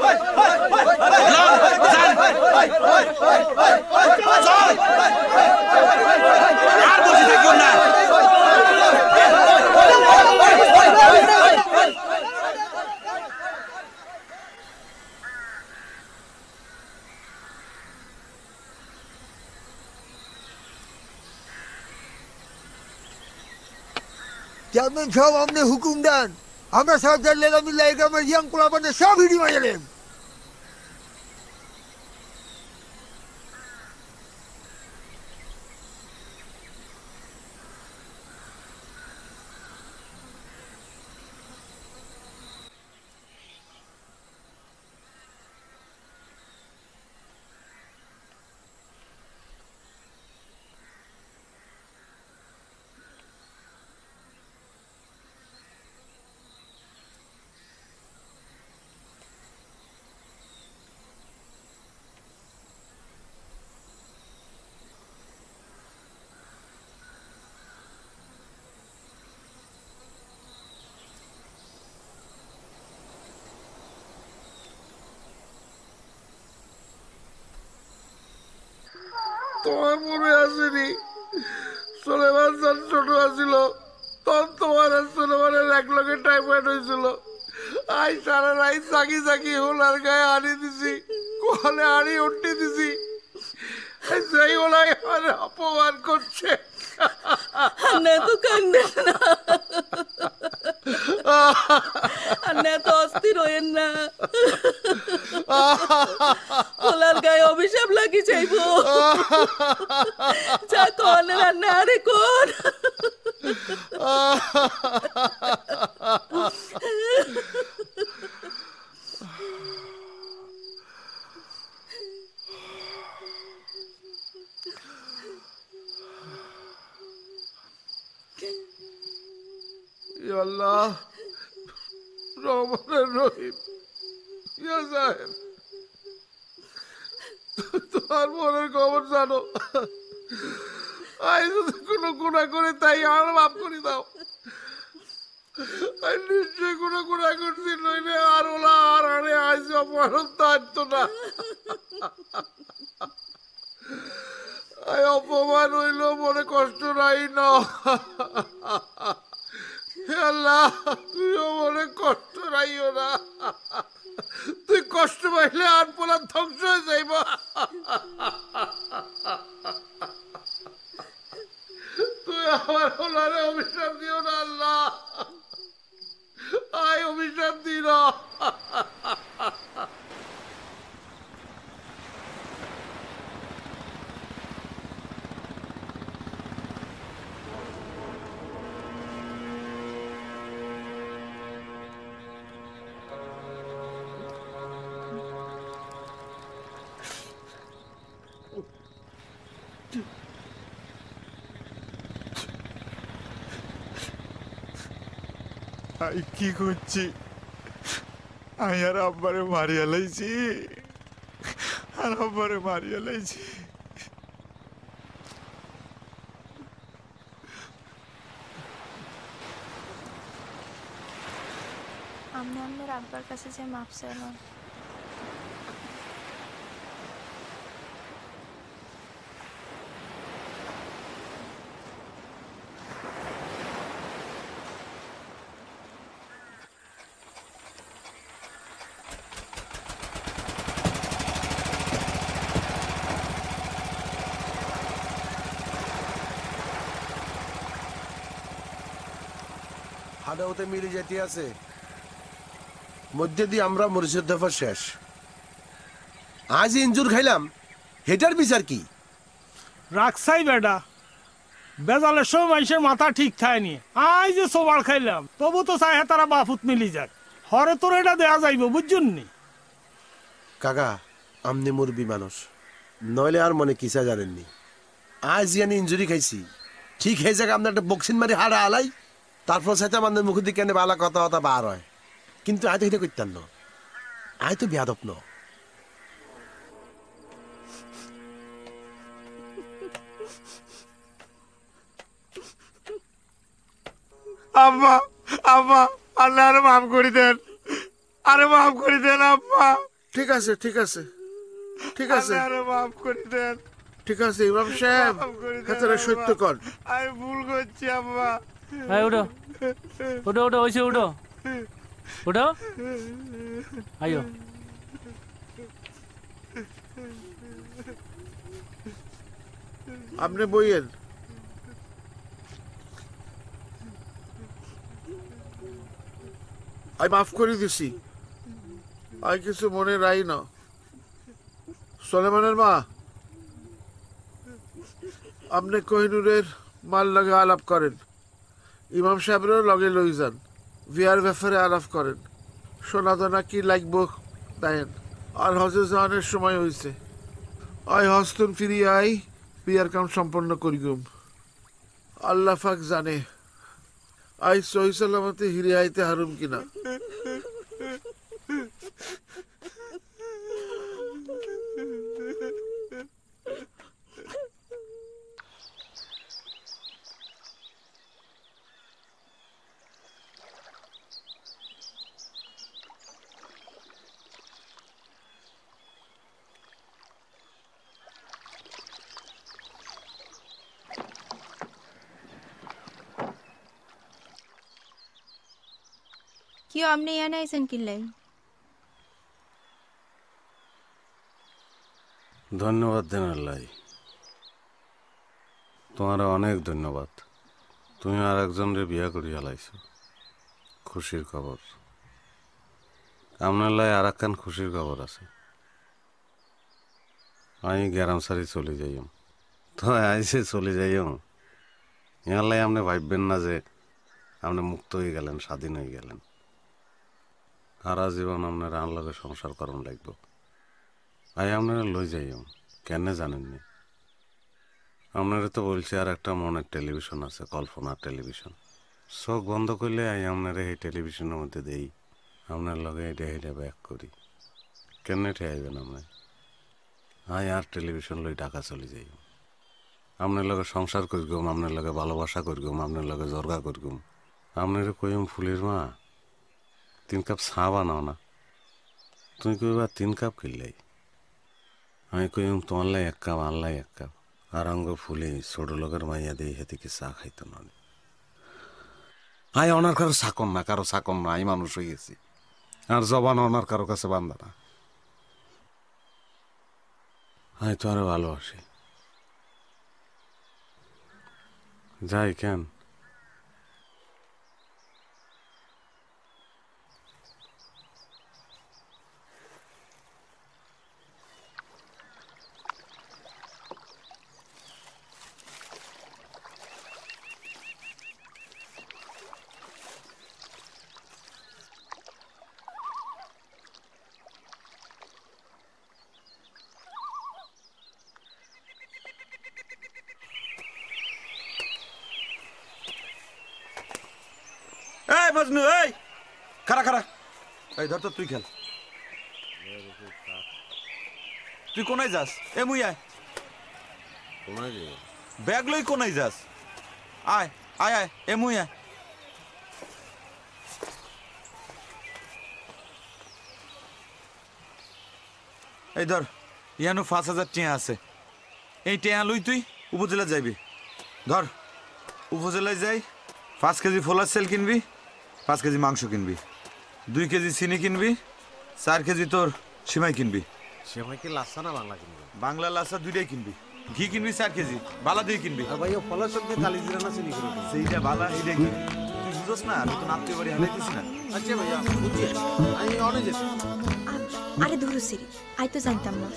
আর বসে থাকিম না। চেয়ারম্যান সাহেব, আপনি হুকুম দেন, আমরা সব জানলে আমি লাইক আমার ইয়াং পোলাপানে সব ভিডিও মারলেন। তোমার মনে আসেনি সুলেমান যখন ছোট আছিল তখন তোমার আর সুলেমানের এক লগে টাইফয়েড হয়েছিল। আই সারা রাত জাগি জাগি হোলার গায়ে আনি দিছি, কোলে আনি উঠতে দিছি, সেই হোলাই আমার অপমান করছে। না তো কান্দেন না, না তো অস্থির হইেন না, হোলার গায়ে অভিশাপ লাগি যাইব। যা কোন রান্না আরে কোন আল্লাহ রহমানের রহিম, ইয়া সাহেব তোমার মনের খবর জানো। আই যদি কোনো গুণা করে তাই আর মাফ করে দাও। আমি নিশ্চয়ই কোনো গুণা করছি, নইলে আর ওলা আর আরে আইসি অপহরণ তো না। অপমান হইল মনে কষ্ট নাই না। আল্লাহ তুইও মনে কষ্ট রাইও না, তুই কষ্ট পাইলে আর পোলা ধ্বংস হয়ে যাইব। তুই আমার হোলারে অভিশাপ দিও না আল্লাহ, আয় অভিশাপ দিল। আই কি করছি? আমি আর আব্বারে মারিয়া লাইছি, আর আব্বারে মারিয়া লাইছি। আমি আপনার আব্বার কাছে যে মাপ চাইলাম। হাডা ওতে মিলে যেতে আছে, মধ্যে দিয়ে আমরা মরিচের দফা শেষ। আজ ইঞ্জুর খাইলাম, হেটার বিচার কি? রাখসাই বেডা বেজালের সময় মানুষের মাথা ঠিক থায়নি। আই যে সবার খাইলাম, তবু তো চাই তারা বাফুত মিলি যাক। হরে তোর এটা দেয়া যাইব, বুঝছুন নি? কাকা আমনি মুরবি মানুষ, নইলে আর মনে কিসা জানেননি। আজ জানি ইঞ্জুরি খাইছি, ঠিক হয়ে যাক আপনার একটা বক্সিন মারি হাড়া আলাই, তারপর সাথে আমাদের মুখ দিকে বালা কথা কথা বার হয়। কিন্তু আয় তো এটা করতেন না, আয় তো বেয়াদব ন। আব্বা আব্বা আল্লাহ আরে মাফ করে দেন, আরে মাফ করে দেন আব্বা। ঠিক আছে ঠিক আছে ঠিক আছে, আরে মাফ করে দেন। ঠিক আছে ইমাম সাহেব, কথাটা সত্য কর। আমি ভুল করছি আব্বা। উঠো উঠো উঠো, হয়েছে উঠো উঠো, আইও। আপনি বইয়েন। আমি মাফ করে দিছি, আমি কিছু মনে রাই না। সুলেমানের মা, আপনি কোহিনুরের মাল লগে আলাপ করেন, ইমাম সাহেবেরও লগে লই যান, বিয়ার ব্যাপারে আলাপ করেন, সোনা দানা কি লাগবো দেন। আর হজে যাওয়ানোর সময় হয়েছে, আয় হস্তুন ফিরিয়ে আই, বিয়ার কাম সম্পন্ন করিগুম। আল্লাহ পাক জানে আই সহি সালামতে হিরে আইতে হারুম কিনা। কি আপনি এনে আইছেন কিল্লাই? ধন্যবাদ দেন আল্লাহ, তোমার অনেক ধন্যবাদ। তুমি আর একজনের বিয়া করিয়া লাইছো, খুশির খবর। আপনার লাই আর একখান খুশির খবর আছে। আমি গ্যারাম সারি চলে যাইম, তো আইসে চলে যাইম। ইয়ার লাই আপনি ভাববেন না যে আপনি মুক্ত হয়ে গেলেন, স্বাধীন হয়ে গেলেন। সারা জীবন আপনার আনলগে সংসার করণ লাগবে। আই আপনারা লই যাইম, কেন জানেননি? আপনারা তো বলছে আর একটা মনের টেলিভিশন আছে, কল্পনার টেলিভিশন। চোখ বন্ধ করলে আই আপনারা এই টেলিভিশনের মধ্যে দেই, আপনার লগে এটা এটা ব্যাক করি। কেন ঠেয়াইবেন আপনার? আই আর টেলিভিশন লই ঢাকা চলে যাই। আপনার লগে সংসার করগুম, আপনার লগে ভালোবাসা করগুম, আপনার লগে জর্গা করগুম। আপনার কইম ফুলের মা 3 কাপ চা বানাও না। তুমি কইবা 3 কাপ কিনলাই। আমি কইম তোমার লাই 1 কাপ, আনলাই 1 কাপ। আর অঙ্গ ফুলে ছোট লোকের মাইয়া দিয়ে হেতিকে চা খাইতো না। আই অনার কারো চাকন না, কারো চাকন না। আমি মানুষ হয়ে গেছি, আর জবান অনার কারো কাছে বান্ধা না। আমি তো আরো ভালোবাসি। যাই কেন? এই মজনু, এই খারা খারা, এই ধর তো, তুই খেল। তুই কোনায় যাস? এ মুই আয়। ব্যাগ লই কোনায় যাস? আয় আয় আয়, এ মুই আয়। এই ধর, ইয়ানো 5000 টিয়া আছে। এই টিয়া লই তুই উপজেলা যাইবি। ধর, উপজেলায় যাই 5 কেজি ফোলার সেল কিনবি, 5 কেজি মাংস কিনবি, 2 কেজি চিনি কিনবি, 4 কেজি তোর সিমাই কিনবি। সিমাই কি লাচ্ছা না বাংলা কিনবি? বাংলা লাচ্ছা 2টাই কিনবি। ঘি কিনবি 4 কেজি, বালা দিয়ে কিনবি। আর ভাই ও ফলের সঙ্গে কালি জিরা না চিনি করে সেইটা বালা, এইটাই কিনবি। তুই বুঝোস না, আমি তো নাত্তীয় বাড়ি হারাইতেছি না। আচ্ছা ভাইয়া, বুঝছি, আমি অনেক যেছি। আরে ধরো সিরি, আই তো জানতাম না।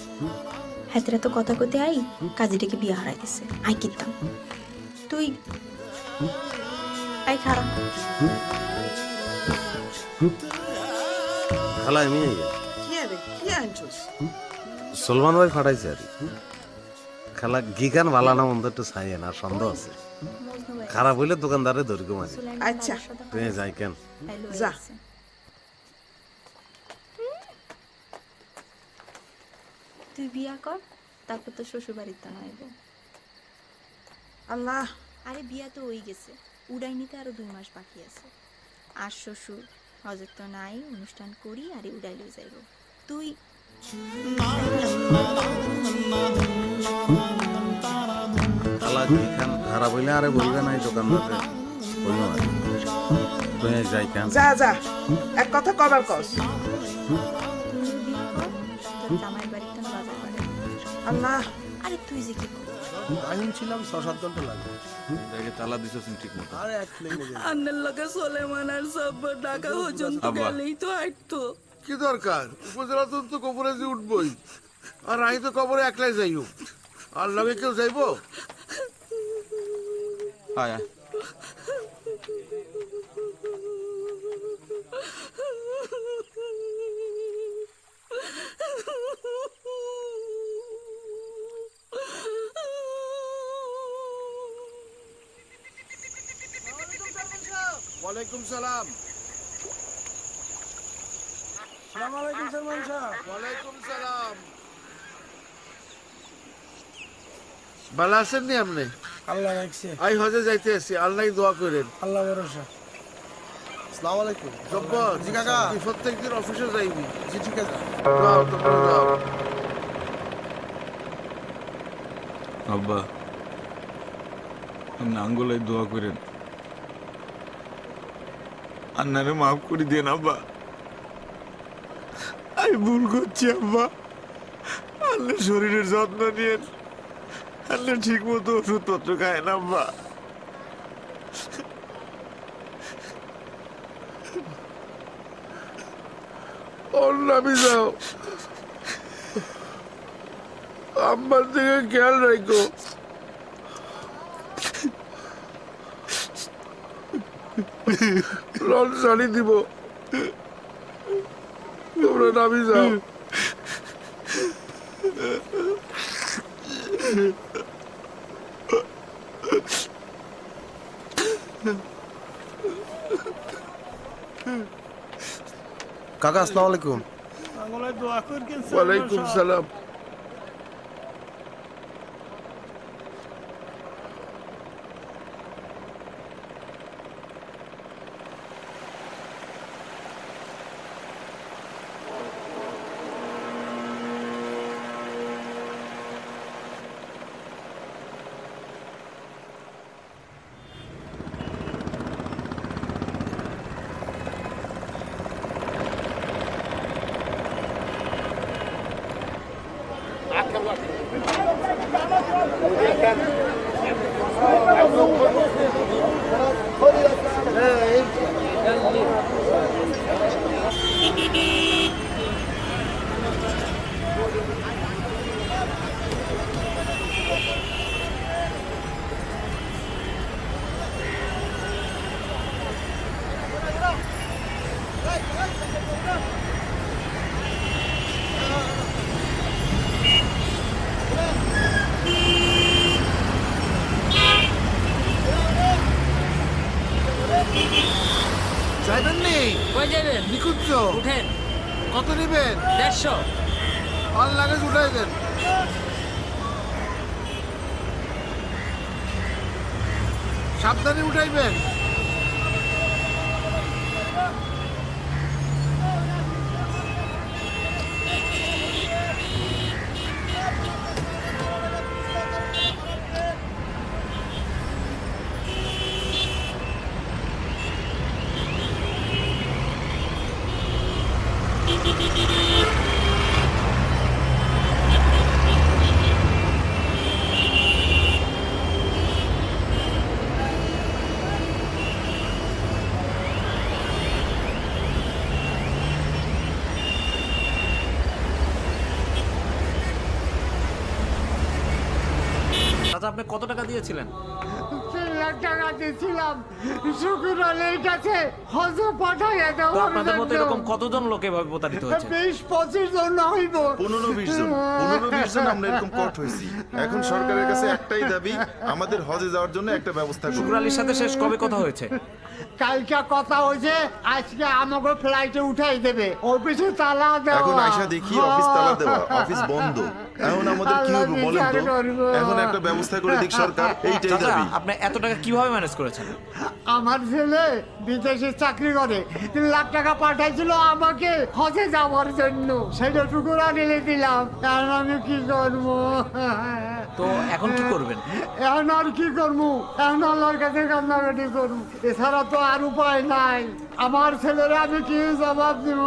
হেতরা তো কথা কতে আই কাজীটাকে বিয়ে হারাই দিছে। আই কিনতাম তুই আই খারা খালা আমি কি রে, কি আনছস? সলমান ভাই ফাটাইছে আর খালা ঘি খান ভালো না মন্দ একটু চাই না, সন্দেহ আছে। খারাপ হইলে দোকানদারে ধরগো মাঝে। আচ্ছা তুই যাই কেন? যা। তুই বিয়া কর, তারপর তো শ্বশুর বাড়িতে নাইব। আল্লাহ, আরে বিয়া তো হয়ে গেছে, উড়াই নিতে আরো 2 মাস বাকি আছে। আর শ্বশুর হজর তো নাই, অনুষ্ঠান করি আর উড়াই লই যাইব। তুই খালা ঘি খান খারাপ হইলে আরে বলবে না এই দোকানদারে। তুই যাই কেন? যা যা, এক কথা কবার কস। জামাই বাড়িতে বাজার করে। আল্লাহ, আরে তুই যে কি আমি ছিলাম 6-7 ঘন্টা লাগবে। দেখে তালা দিছস ঠিক মতো। আরে এক প্লেনে যাই। আন্নার লগে সোলেমান আর সব ঢাকা পর্যন্ত গেলেই তো আইতো। কি দরকার? উপজেলা তো কবরে যে উঠবই, আর আমি তো কবরে একলাই যাইও। আর লগে কেউ যাইব? আয় আয়। ওয়ালাইকুম সালাম। সালাম আলাইকুম সলমান সাহেব। ওয়ালাইকুম সালাম। ভালো আছেন নি আপনি? আল্লাহ রাখছে। আই হজে যাইতে আছি, আল্লাহ দোয়া করেন। আল্লাহ ভরসা। আসসালামু আলাইকুম। জব্বর, জি কাকা। তুই প্রত্যেকদিন অফিসে যাইবি। জি ঠিক আছে। যাও, তোমরা যাও। আব্বা, আপনি আঙ্গুলে দোয়া করেন, আন্নারে মাফ করে দেন আব্বা, আমি ভুল করছি আব্বা। আল্লাহ শরীরের যত্ন নিয়েন, আল্লাহ ঠিক মতো ওষুধপত্র খায় না আব্বা। নামি যাও, আমার দিকে খেয়াল রাখো। লঞ্চ চালিয়ে দিব, তোমরা নামি যাও। কাকা আসসালামু আলাইকুম। ওয়ালাইকুম সালাম। যাইবেন নি? কই যাবেন? নিকুঞ্জ উঠেন। কত নেবেন? 150। অল লাগেজ উঠাই দেন। সাবধানে উঠাইবেন। চাচা আপনি কত টাকা দিয়েছিলেন? 3 লাখ টাকা দিয়েছিলাম শুকুর আলীর কাছে হজ পাঠাইয়া দাও। তো আপনাদের মতো এরকম কতজন লোক এভাবে প্রতারিত হয়েছে? 20-25 জন হইব। 15-20 জন। 15-20 জন আমরা এরকম কট হয়েছি। এখন সরকারের কাছে একটাই দাবি, আমাদের হজে যাওয়ার জন্য একটা ব্যবস্থা করুন। শুকুর আলীর সাথে শেষ কবে কথা হয়েছে? কালকে কথা হয়েছে, আজকে আমাকে ফ্লাইটে উঠাই দেবে, অফিসে তালা দেওয়া। এখন আইসা দেখি অফিস তালা দেওয়া, অফিস বন্ধ। এখন আমাদের কি হবে বলেন তো? এখন একটা ব্যবস্থা করে দিক সরকার, এইটাই দাবি। আপনি এত টাকা কিভাবে ম্যানেজ করেছেন? আমার ছেলে বিদেশে চাকরি করে, 3 লাখ টাকা পাঠাইছিল আমাকে হজে যাওয়ার জন্য, সেটা শুকুর আলীকে দিলাম। এখন আমি কি করবো? তো এখন কি করবেন? এখন আর কি করবো? এখন আল্লাহর কাছে কান্নাকাটি করবো, এছাড়া তো আর উপায় নাই। আমার ছেলেরা আমি কি জবাব দিব?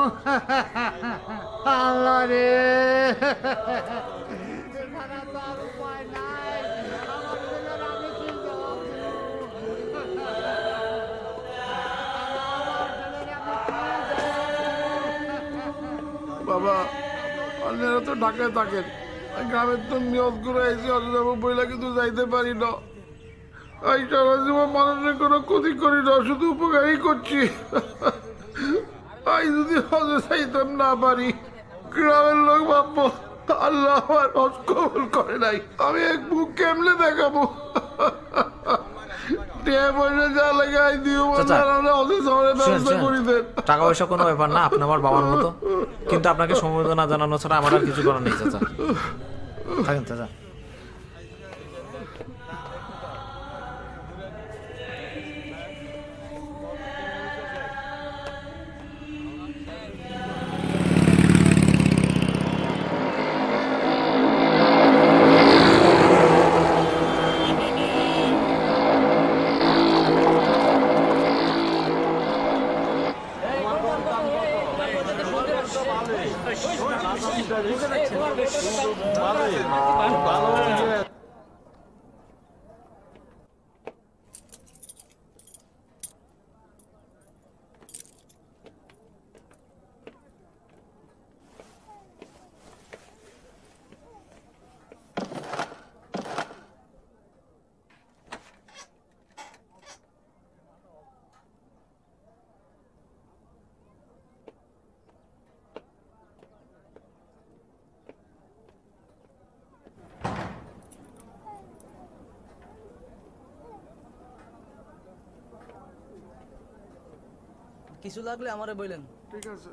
আল্লাহ রে, এছাড়া তো আর উপায় নাই। আমার ছেলেরা আমি কি জবাব দিব? বাবা, আপনারা তো ঢাকায় থাকেন, গ্রামের তো নিয়ত করে আইসি হজে যাবো বইলা, কিন্তু যাইতে পারি না। এই সারা জীবন মানুষের কোনো ক্ষতি করি না, শুধু উপকারই করছি। আমি যদি হজে যাইতাম না পারি, গ্রামের লোক ভাববো আল্লাহ আমার হজ কবুল করে নাই। আমি এক মুখ কেমনে দেখাবো? টাকা পয়সা কোনো ব্যাপার না, আপনি আমার বাবার মতো, কিন্তু আপনাকে সমবেদনা জানানো ছাড়া আমার আর কিছু করার নেই চাচা। থাকেন চাচা। কিছু লাগলে আমারে বললেন। ঠিক আছে।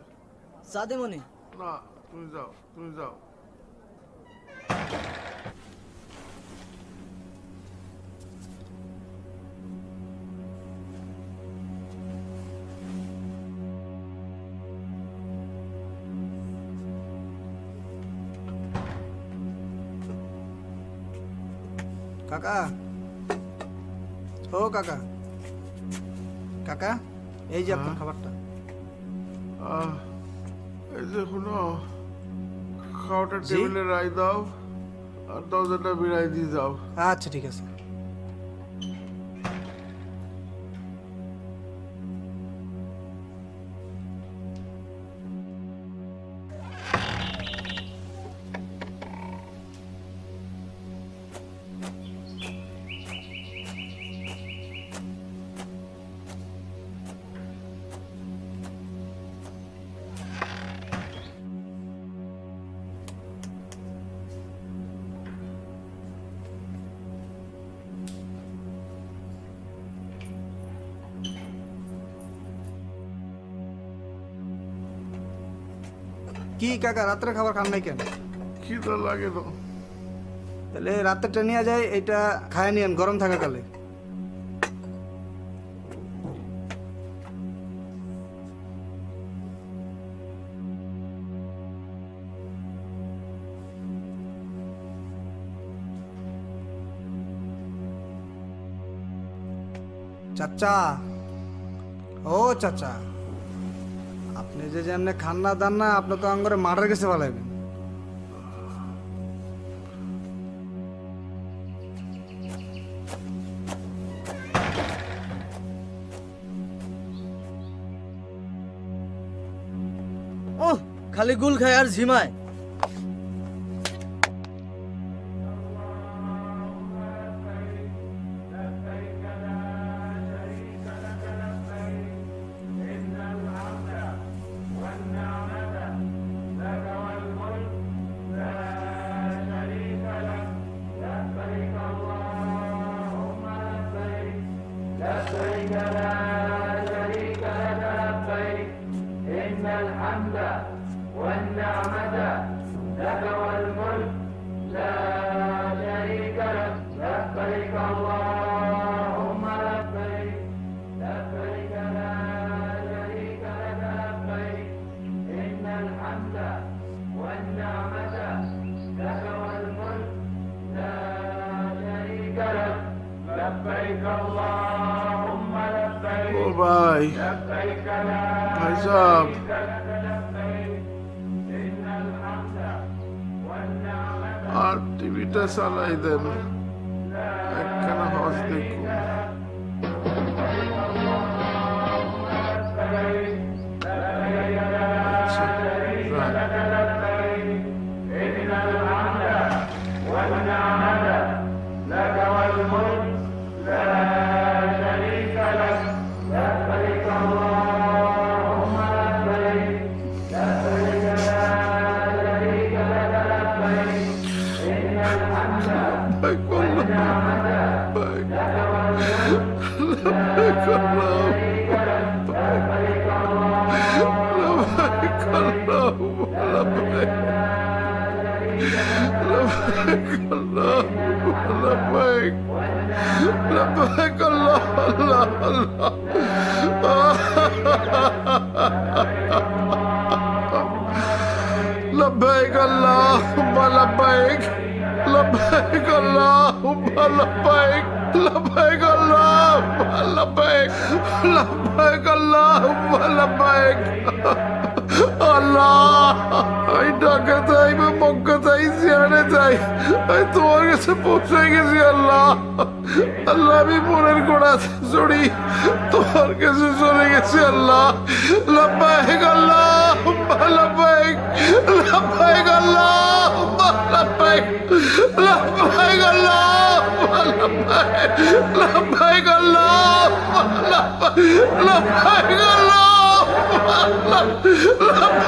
চা দেমনি? না, তুমি যাও, তুমি যাও। কাকা, ও কাকা, কাকা এই যে আপনার খাবারটা। এই যে শুনো, খাওয়াটা টেবিলে রাই দাও আর দরজাটা বিড়াই দিয়ে যাও। আচ্ছা ঠিক আছে। কি কাকা রাত্রে খাবার খান নাই কেন? খিদা লাগে তো। তাহলে রাত্রেটা নিয়ে যায়, এটা খায় নিয়েন গরম থাকাকালে। চাচা, ও চাচা, আপনি যে যেমনে খান না দান না, আপনি তো আঙ্গরে মার্ডার গেছে ভালাইবেন। ও খালি গুল খায় আর ঝিমায়। ও ভাই, ভাই সাহেব, আর টিভিটা চালাই দেন, একখানা হজ দেখুন। لبيك الله الله الله لبيك اللهم لبيك لبيك اللهم لبيك لبيك اللهم لبيك لبيك اللهم لبيك الله আমি ঢাকা যাই বা মক্কা যাই জিয়ারে যাই আমি তোমার কাছে পৌঁছে গেছি আল্লাহ। আল্লাহ আমি মনের গোড়া চড়ি তোমার কাছে চলে গেছি আল্লাহ। লাব্বাইক আল্লাহ লাব্বাইক লাব্বাইক আল্লাহ লাব্বাইক লাব্বাইক আল্লাহ লাব্বাইক লাব্বাইক আল্লাহ লাব্বাইক আল্লাহ লাব্বাইক